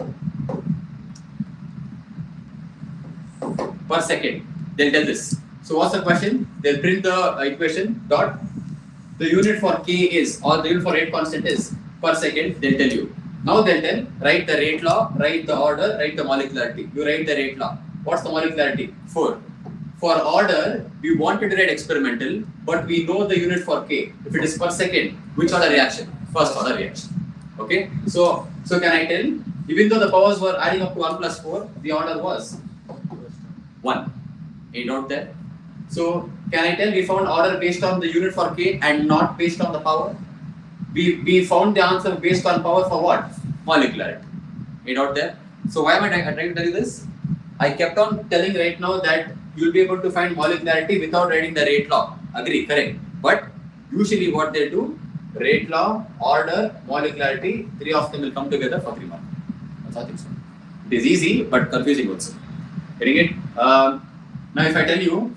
per second. They'll tell this. So what's the question? They'll print the equation dot. The unit for K is, or the unit for rate constant is per second. They'll tell you. Now they'll tell, write the rate law, write the order, write the molecularity. You write the rate law. What's the molecularity? 4. For order, we wanted to write experimental, but we know the unit for K. If it is per second, which order reaction? First order reaction. Okay? So can I tell, even though the powers were adding up to 1 plus 4, the order was 1. Any doubt there? So can I tell we found order based on the unit for K and not based on the power? We found the answer based on power for what? Molecularity. Any doubt there? So why am I trying to tell you this? I kept on telling right now that you will be able to find molecularity without writing the rate law. Agree, correct. But usually what they do, rate law, order, molecularity, 3 of them will come together for 3 marks. That's how things work. It is easy but confusing also. Getting it? Now, if I tell you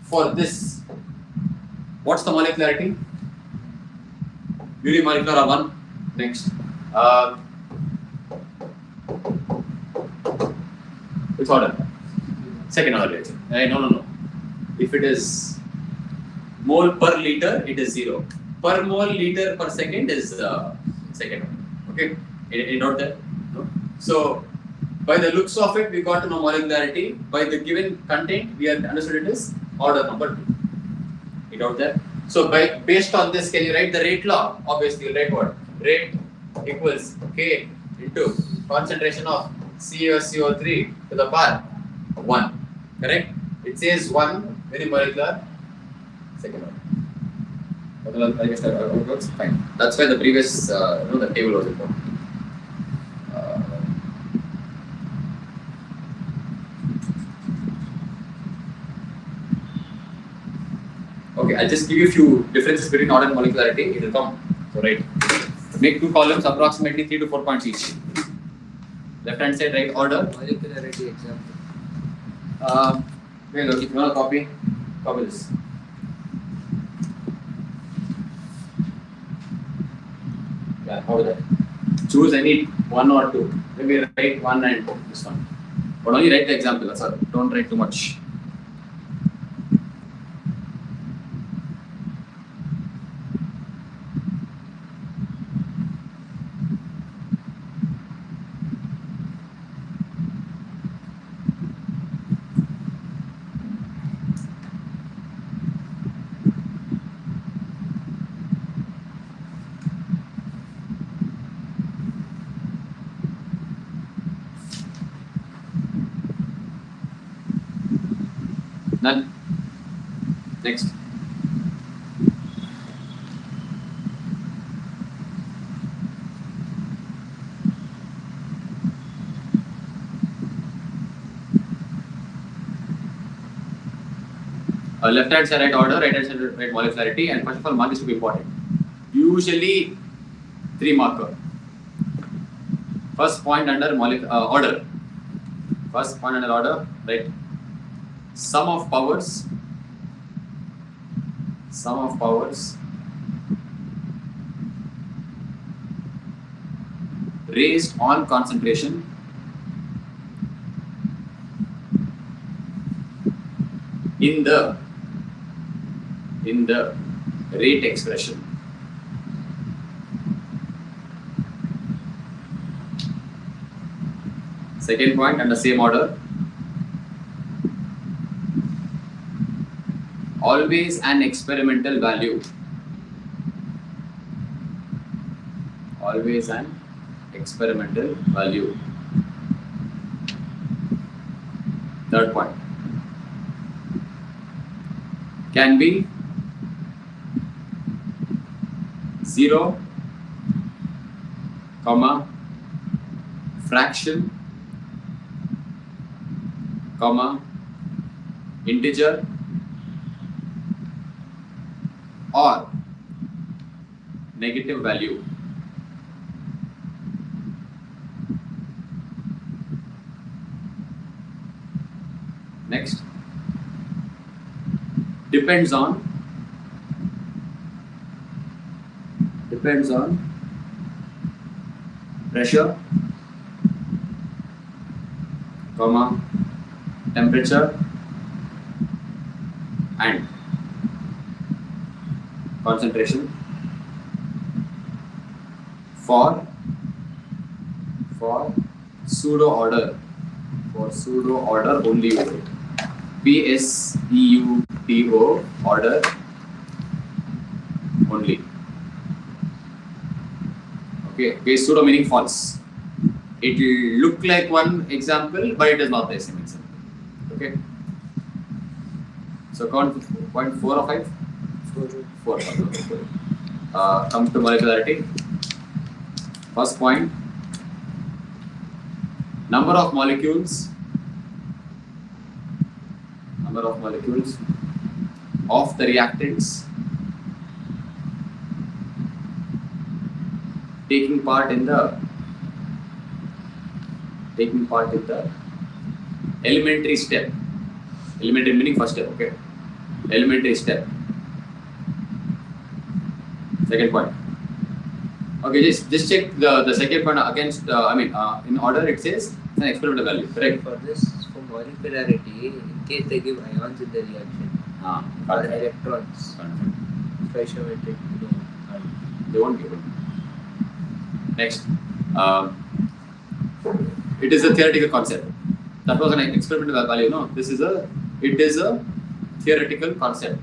for this, what's the molecularity? Unimolecular are one. Next. Uh, which order? Second order. No. If it is mole per liter, it is 0. Per mole liter per second is second order. Okay? You note that? No? So, by the looks of it, we got to know molecularity. By the given content, we have understood it is order number 2. You note that? So, based on this, can you write the rate law? Obviously, you write what? Rate equals K into concentration of CaCO3 to the power 1. Correct? It says 1 millimolecular second order. I guess that works fine. That's why the previous the table was important. Okay, I'll just give you a few differences between order and molecularity. It will come. So right, make 2 columns approximately 3 to 4 points each. Left hand side, right order. Molecularity example. Okay, look, if you want to copy this. Yeah, how is that? Choose any 1 or 2. Maybe write 1 and this one. But only write the example, that's all. Don't write too much. None. Next. Left hand side right order, right hand side right molecularity, and first of all, mark is to be important. Usually 3 marker. First point under order. First point under order, right? Sum of powers raised on concentration in the rate expression. Second point under same order, always an experimental value. Always an experimental value. Third point, can be 0, comma, fraction, comma, integer, or negative value. Next, depends on pressure, comma, temperature, and concentration for pseudo order. For pseudo order only over it. PSEUDO order only. Okay, pseudo meaning false. It will look like one example, but it is not the same example. Okay. So count point 4 or 5? 4. Come to molecularity. First point, number of molecules of the reactants taking part in the taking part in the elementary step. Elementary meaning first step, okay? Elementary step. Second point. Okay, just check the second point against, in order it says it's an experimental value, correct? For this, for molecularity, in case they give ions in the reaction, or electrons, stoichiometric, they won't give it. Next, it is a theoretical concept. That was an experimental value, no? It is a theoretical concept.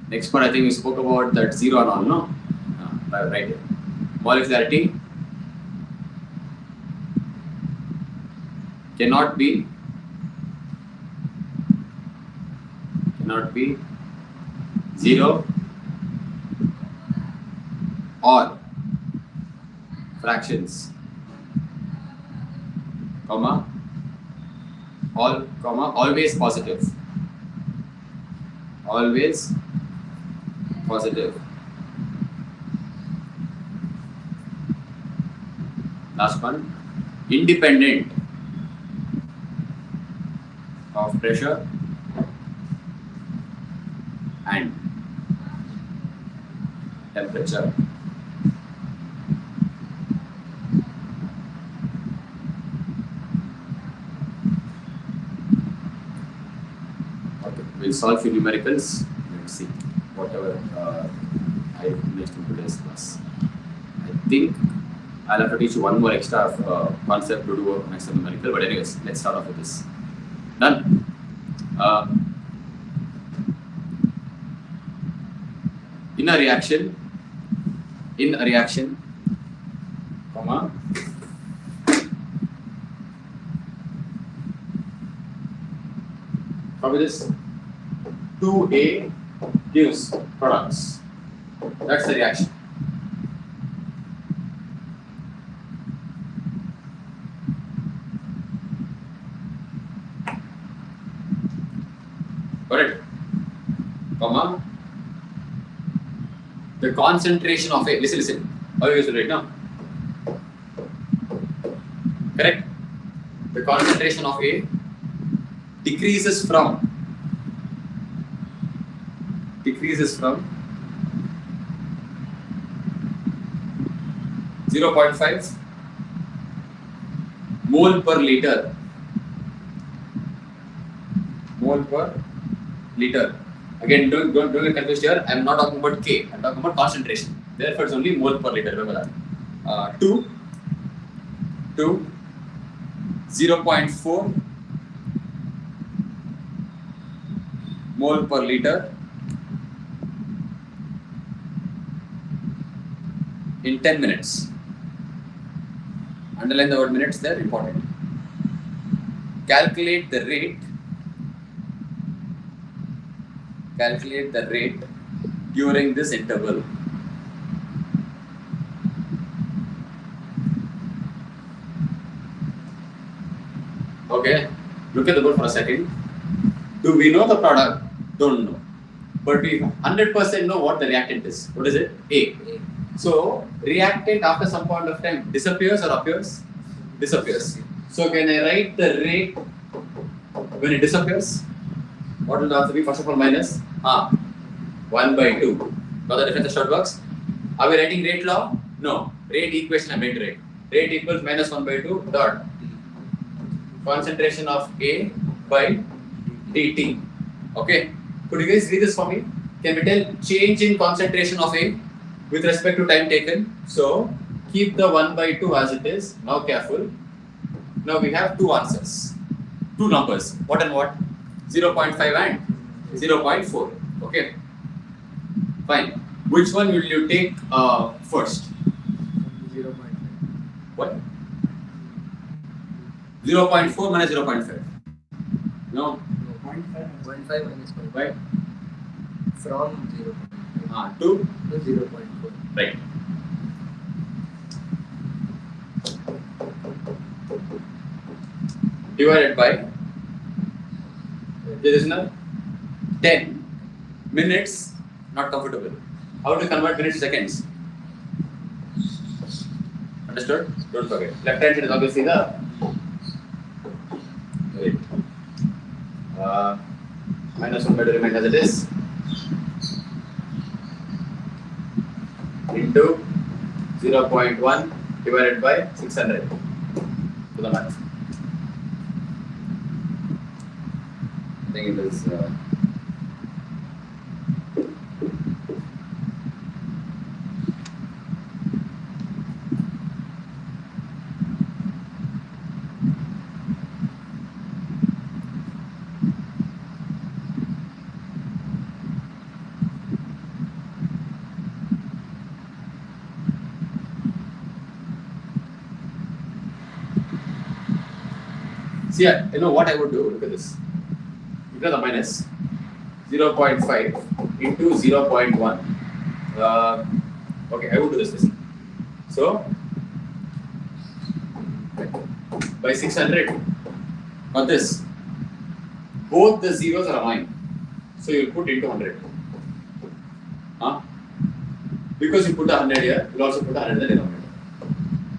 Next part, I think we spoke about that zero and all, no? Right here. Molecularity cannot be zero or fractions, always positive. Always positive. Last one, independent of pressure and temperature. Okay, we'll solve few numericals. Let's see whatever I missed in today's class. I think I'll have to teach you one more extra concept to do next numerical. But anyways, let's start off with this. Done. In a reaction, comma, copy this. 2A gives products. That's the reaction. Got it? Comma. The concentration of A. Listen. How are you going to write now? Correct? The concentration of A decreases from 0.5 mole per liter. Again, don't get confused here. I'm not talking about K. I'm talking about concentration. Therefore, it's only mole per liter. Remember that. 2 0.4 mole per liter in 10 minutes. Underline the word minutes there, important. Calculate the rate during this interval. Okay, look at the board for a second. Do we know the product? Don't know. But we 100% know what the reactant is. What is it? A. So, reactant after some point of time disappears or appears? Disappears. So, can I write the rate when it disappears? What will the answer be? First of all, minus 1/2. Got the difference how it works? Are we writing rate law? No. Rate equation I made rate. Rate equals minus 1/2 dot concentration of A by dt. Okay. Could you guys read this for me? Can we tell change in concentration of A with respect to time taken? So keep the 1/2 as it is. Now careful. Now we have two answers. Two numbers. What and what? 0.5 and 0.4. Okay. Fine. Which one will you take first? 0.5. What? 0.4 minus 0.5. No. 0.5 minus 0.5. Right. From 0.5 to 0.4. right. Divided by this is now 10 minutes. Not comfortable. how to convert minutes to seconds. Understood? Don't forget. Left hand side is obviously the wait. -1 by the remain as it is into 0.1 divided by 600 to the max. I think it is. See, you know what I would do? Look at this. Look at the minus 0.5 into 0.1. Okay, I would do this. So, by 600, on this, both the zeros are aligned. So, you'll put into 100. Huh? Because you put 100 here, you'll also put 100 in the denominator.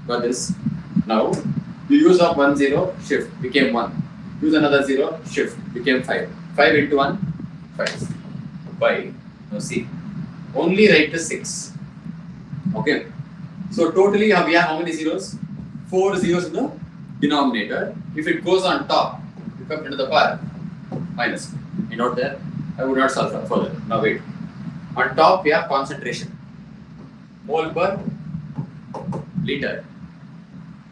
Got this? Now, you use up 1 0, shift, became 1. Use another 0, shift, became 5. 5 into 1, 5. By, now see, only write the 6. Okay. So totally we have how many zeros? 4 zeros in the denominator. If it goes on top, you come into the power, minus. You note there? I would not solve further. Now wait. On top we have concentration. Mole per liter.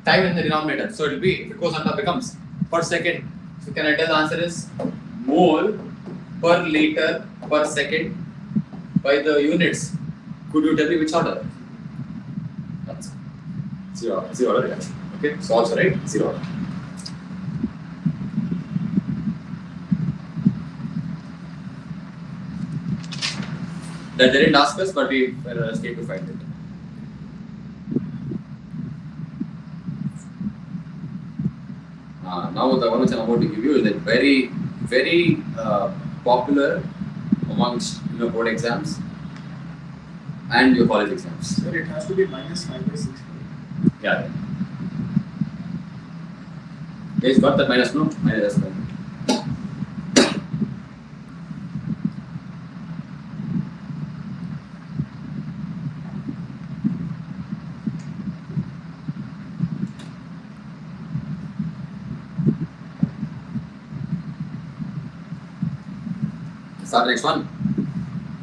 Time in the denominator. So it will be, if it goes on top, becomes per second. So can I tell the answer is mole per liter per second by the units? Could you tell me which order? That's zero order reaction. Okay, so also right, zero order. That they didn't ask us, but we were scared to find it. Now the one which I'm about to give you is like very, very popular amongst board exams and your college exams. Sir, it has to be -5/6. Yeah. Guys got that minus no? Minus one. Start the next one.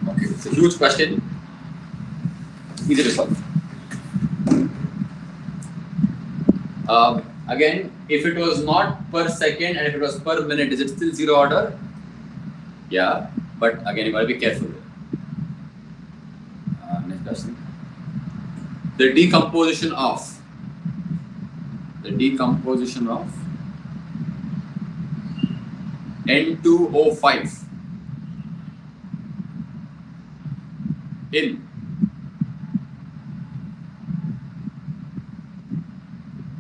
Okay, it's a huge question. Easy to solve. Again, if it was not per second and if it was per minute, is it still zero order? Yeah, but again, you gotta be careful. Next question. The decomposition of N2O5 in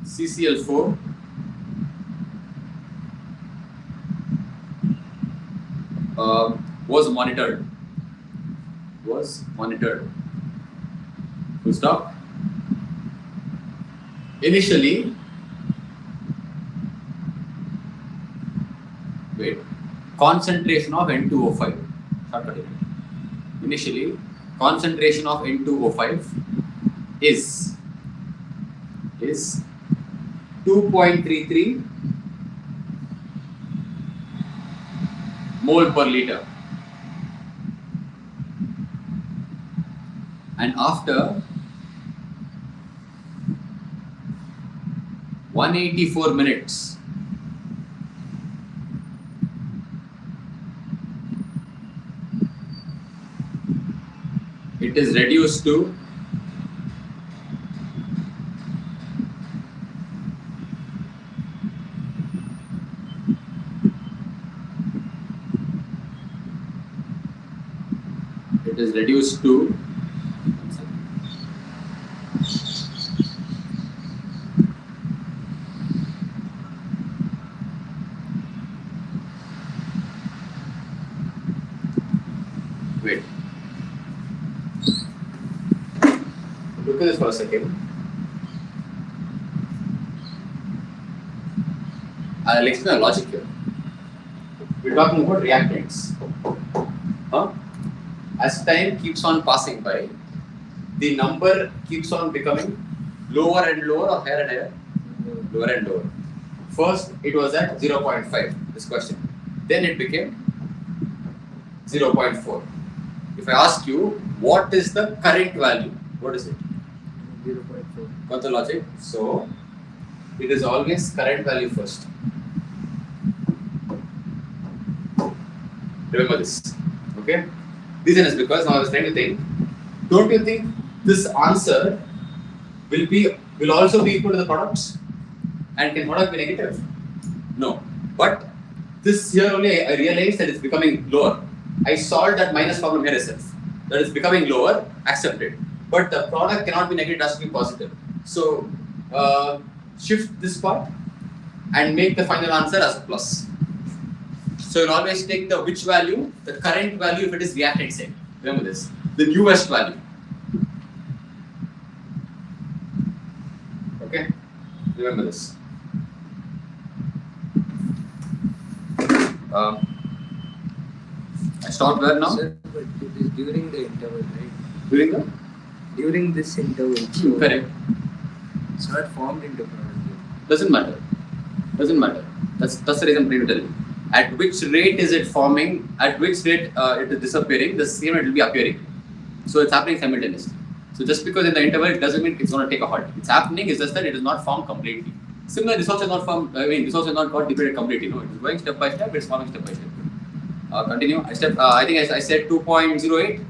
CCl4 was monitored. Full stop. Initially, concentration of N2O5. Initially, concentration of N2O5 is 2.33 mole per liter, and after 184 minutes, it is reduced to 1 Look at this for a second. I'll explain the logic here. We're talking about reactants. Huh? As time keeps on passing by, the number keeps on becoming lower and lower or higher and higher? Lower and lower. First, it was at 0.5, this question. Then it became 0.4. If I ask you, what is the current value? What is it? 0.4. Got the logic? So, it is always current value first. Remember this. Okay? Reason is because now I was trying to think. Don't you think this answer will also be equal to the products? And can product be negative? No. But this here only I realized that it's becoming lower. I solved that minus problem here itself. That is becoming lower, accepted. But the product cannot be negative, it has to be positive. So shift this part and make the final answer as a plus. So you'll always take the which value, the current value if it is reactant side. Remember this. The newest value. Okay? Remember this. I stopped where now? Sir, but it is during the interval, right? During the? During this interval. So Correct. it's not formed into product. Doesn't matter. Doesn't matter. That's the reason I'm trying to tell you. At which rate is it forming? At which rate it is disappearing? The same rate will be appearing. So it's happening simultaneously. So just because in the interval it doesn't mean it's going to take a halt. It's happening. It's just that it is not formed completely. Similar, this also is not formed. I mean, this also is not got depleted completely. No, it is going step by step. It's forming step by step. Continue. I think I said 2.08.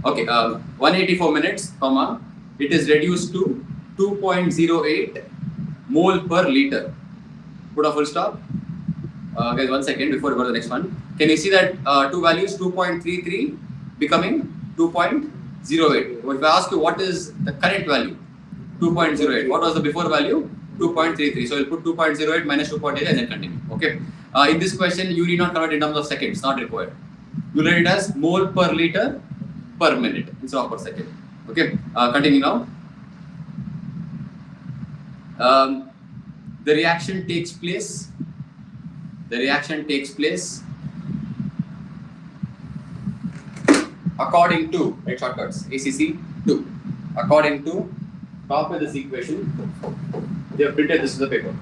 Okay. 184 minutes, comma. It is reduced to 2.08 mole per liter. Put a full stop. Guys, 1 second before we go to the next one. Can you see that two values 2.33 becoming 2.08? If I ask you what is the current value, 2.08. What was the before value? 2.33. So we'll put 2.08 minus 2.8 and then continue. Okay. In this question, you need not convert in terms of seconds. Not required. You write it as mole per liter per minute instead of per second. Okay. Continue now. The reaction takes place. The reaction takes place according to, right, shortcuts, ACC 2. According to, top of this equation, they have printed this to the paper.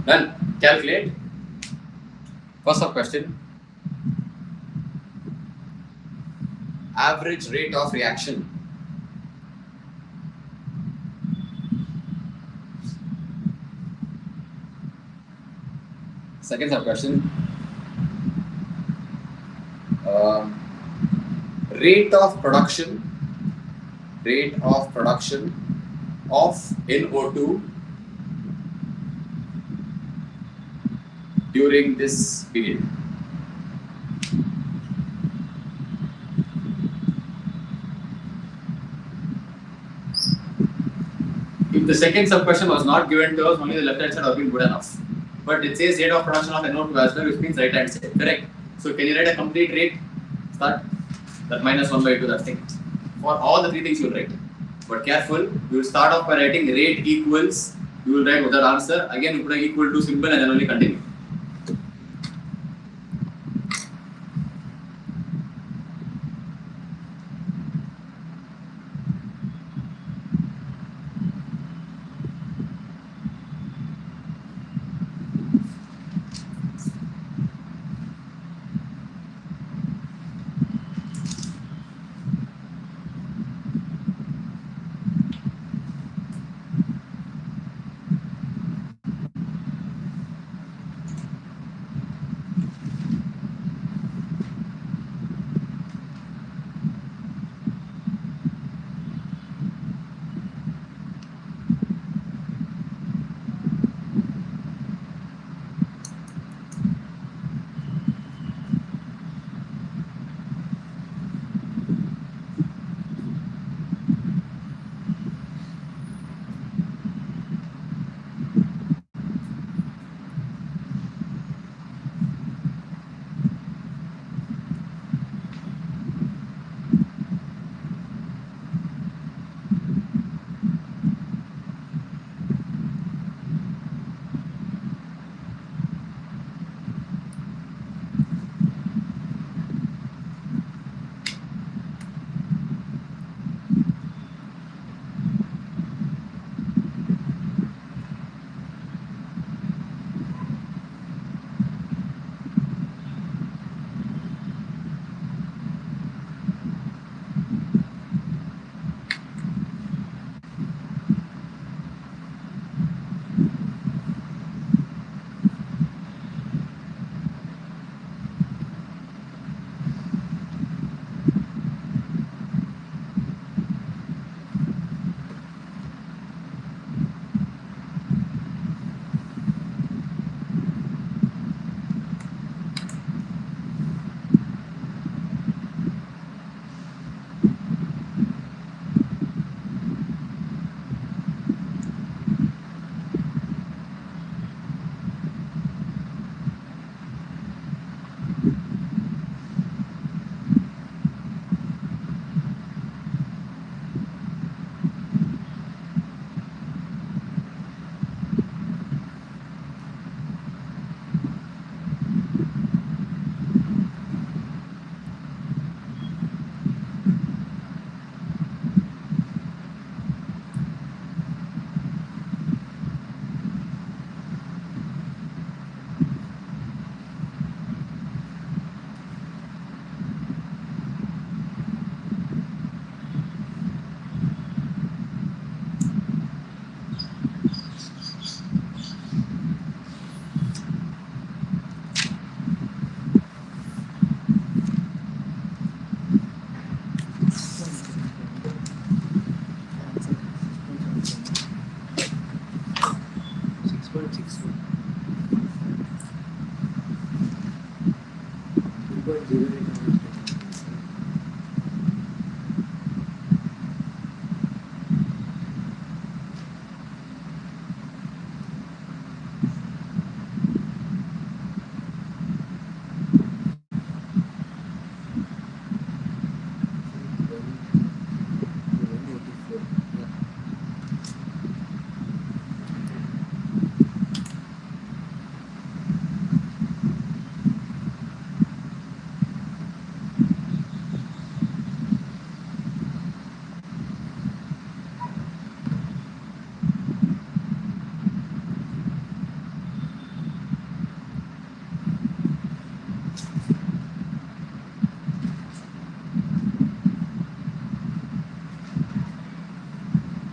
Done. Calculate. First up question. Average rate of reaction. Second sub question. Rate of production of NO2 during this period. If the second sub question was not given to us, only the left hand side would have been good enough. But it says rate of production of NO2 as well, which means right hand side. Correct. So can you write a complete rate? Start that minus 1 by 2, that thing. For all the three things you will write. But careful, you will start off by writing rate equals, you will write with that answer. Again, you put an equal to symbol and then only continue. 6.64. 2.08.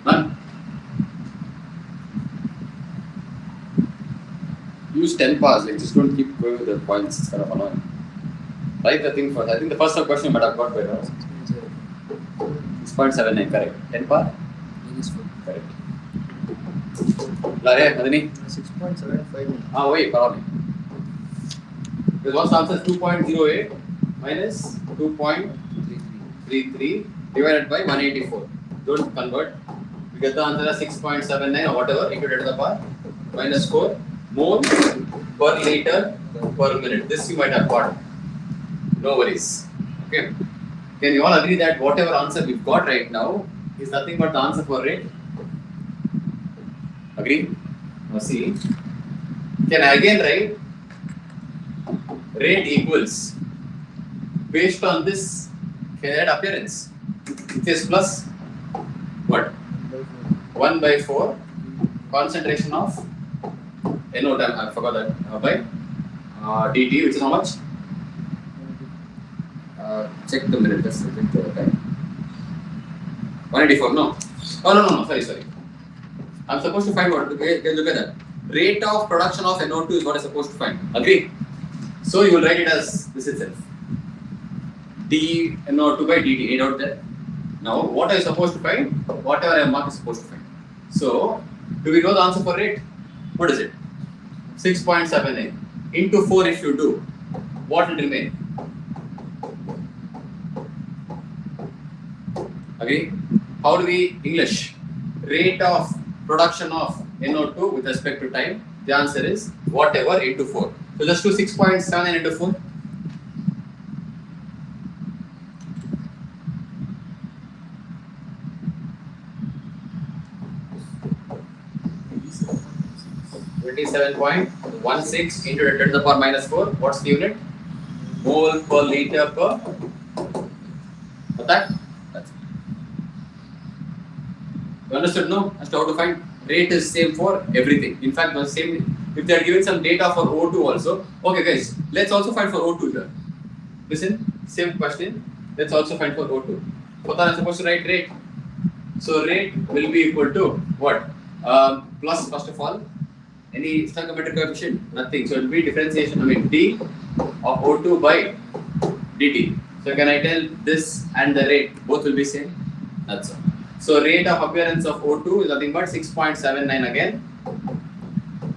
None. Use 10 bars, like just don't keep going with the points, it's kind of annoying. Write the thing first. I think the first question you might have got by now. 6.79, correct. 10 bar? -4. Correct. Lare, Nadini? 6.75. Ah, wait, probably. Because what's the answer? 2.08 minus 2.33 divided by 184. Don't convert. We get the answer as 6.79 or whatever, equal to the power minus 4 mole per liter per minute. This you might have got. No worries. Okay. Can you all agree that whatever answer we've got right now is nothing but the answer for rate? Agree? Now see. Can I again write rate equals based on this kinetic appearance? It is plus what? 1 by 4 concentration of NO time, I forgot that, by dt, which is how much? Check the minute, just check the time. 184, no. Oh, no, sorry. I'm supposed to find what? Okay, look at that. Rate of production of NO2 is what I'm supposed to find. Agree? So you will write it as this itself. dNO2 by dt, 8 out there. Now, what are you supposed to find? Whatever I mark is supposed to find. So, do we know the answer for rate? What is it? 6.78 into 4 if you do. What will remain? Agree? How do we English? Rate of production of NO2 with respect to time. The answer is whatever into 4. So just do 6.79 into 4. .16 into 10 to the power minus 4. What's the unit? Mole per liter per. What's that? That's it. You understood, no? As to how to find rate is same for everything. In fact, the same. If they are given some data for O2 also. Okay, guys, let's also find for O2 here. Listen, same question. Let's also find for O2. For that, I'm supposed to write rate. So rate will be equal to what? Plus first of all. Any stoichiometric coefficient? Nothing. So it will be differentiation. D of O2 by dt. So can I tell this and the rate both will be same? That's all. So rate of appearance of O2 is nothing but 6.79 again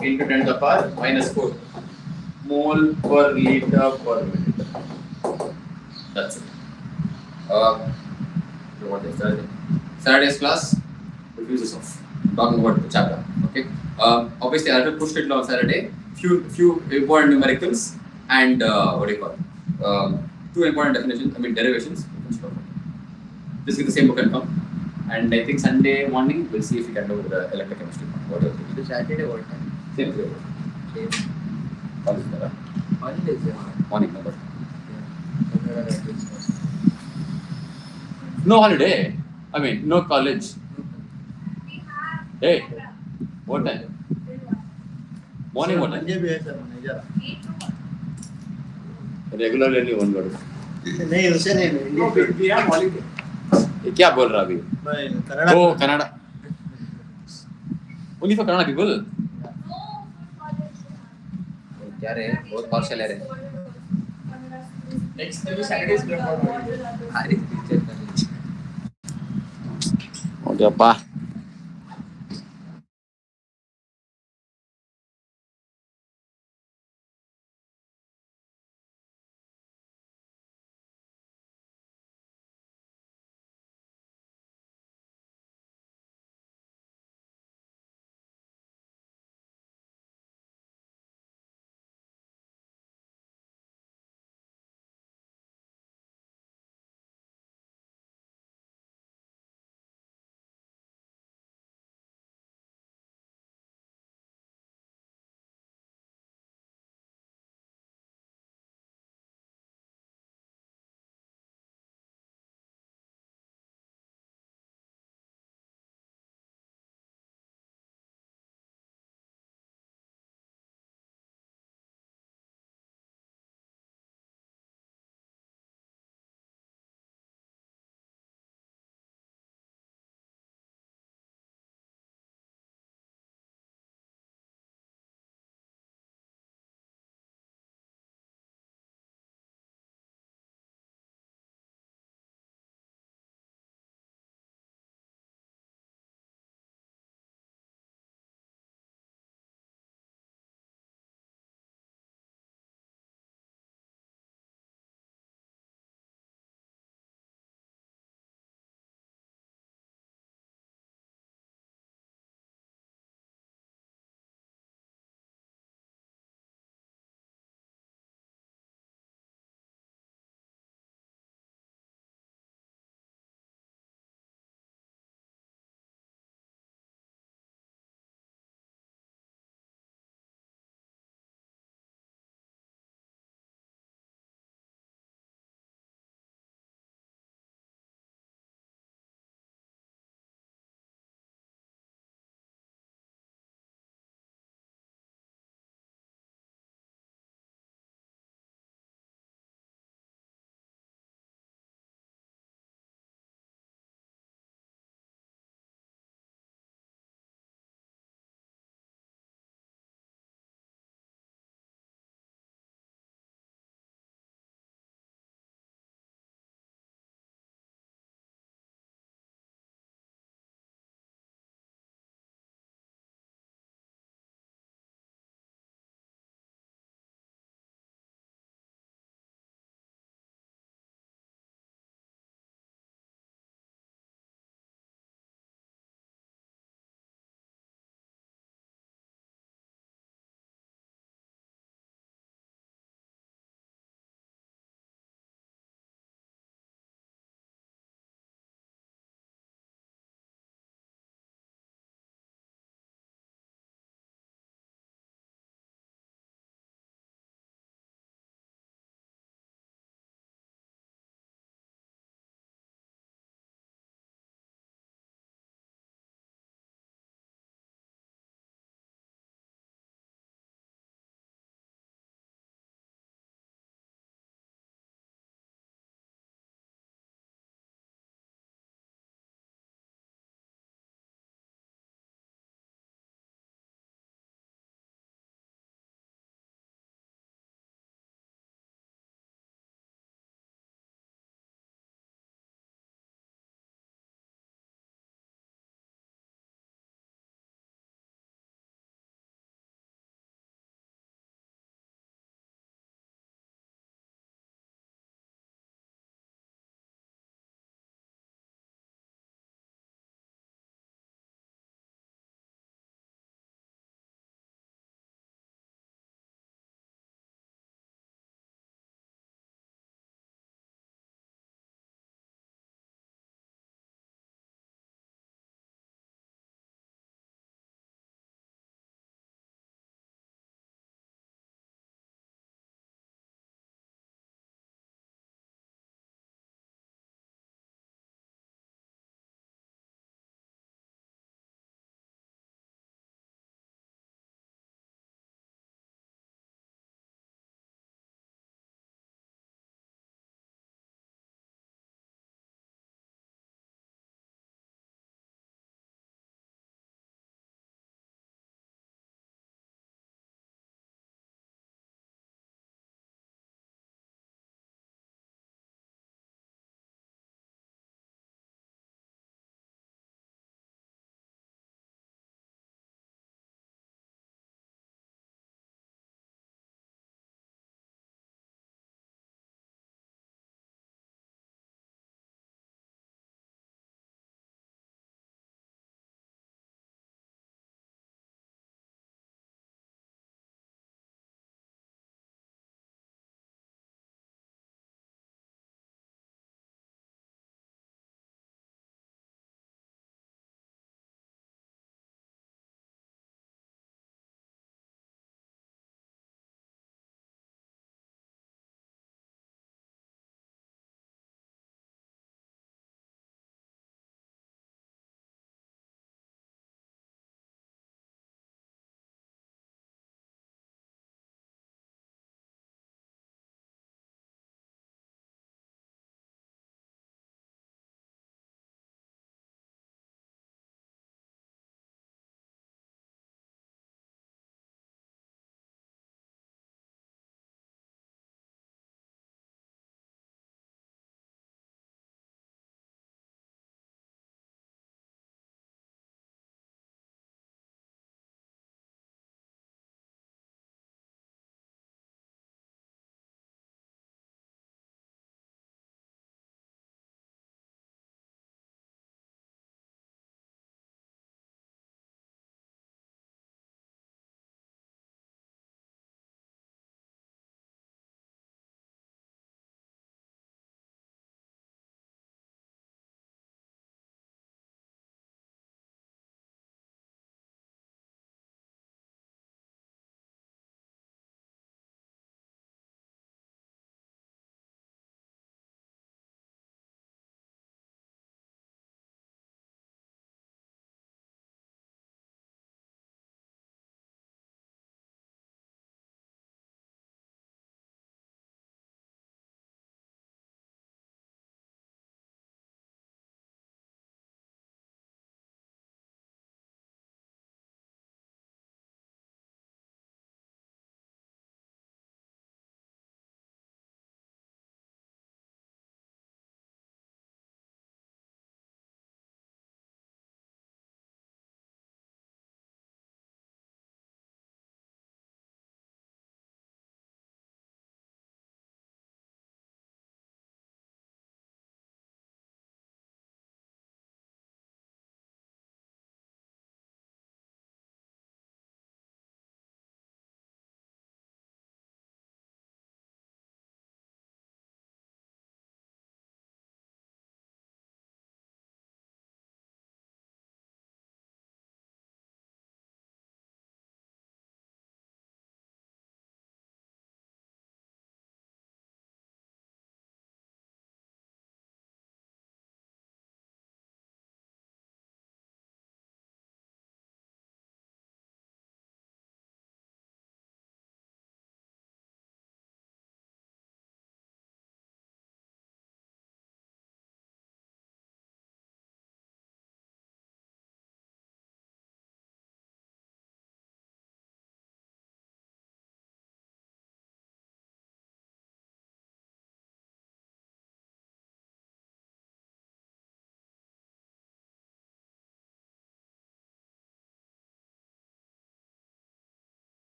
into 10 to the power minus 4 mole per liter per minute. That's it. What is Saturday? Saturday's class refuses off. I'm talking about the chapter. Okay. Obviously, I have pushed it on Saturday. Few important numericals and what do you call it? 2 important definitions. I mean derivations. This is the same book and come. And I think Sunday morning we'll see if we can do the electrochemistry. So Saturday what time? Same thing. Same. College there. Holidays, yeah. Morning, no. Yeah. No holiday. I mean, no college. Hey, what time? Morning, what time? Monday भी है sir manager Regularly only one word. नहीं उसे नहीं No, we have holiday. ये क्या बोल रहा अभी? मैं Canada Oh, Canada. Only for Kannada people. क्या रे? बहुत partial है रे. Next Saturday is before holiday. Hari teacher college. Okay, pa.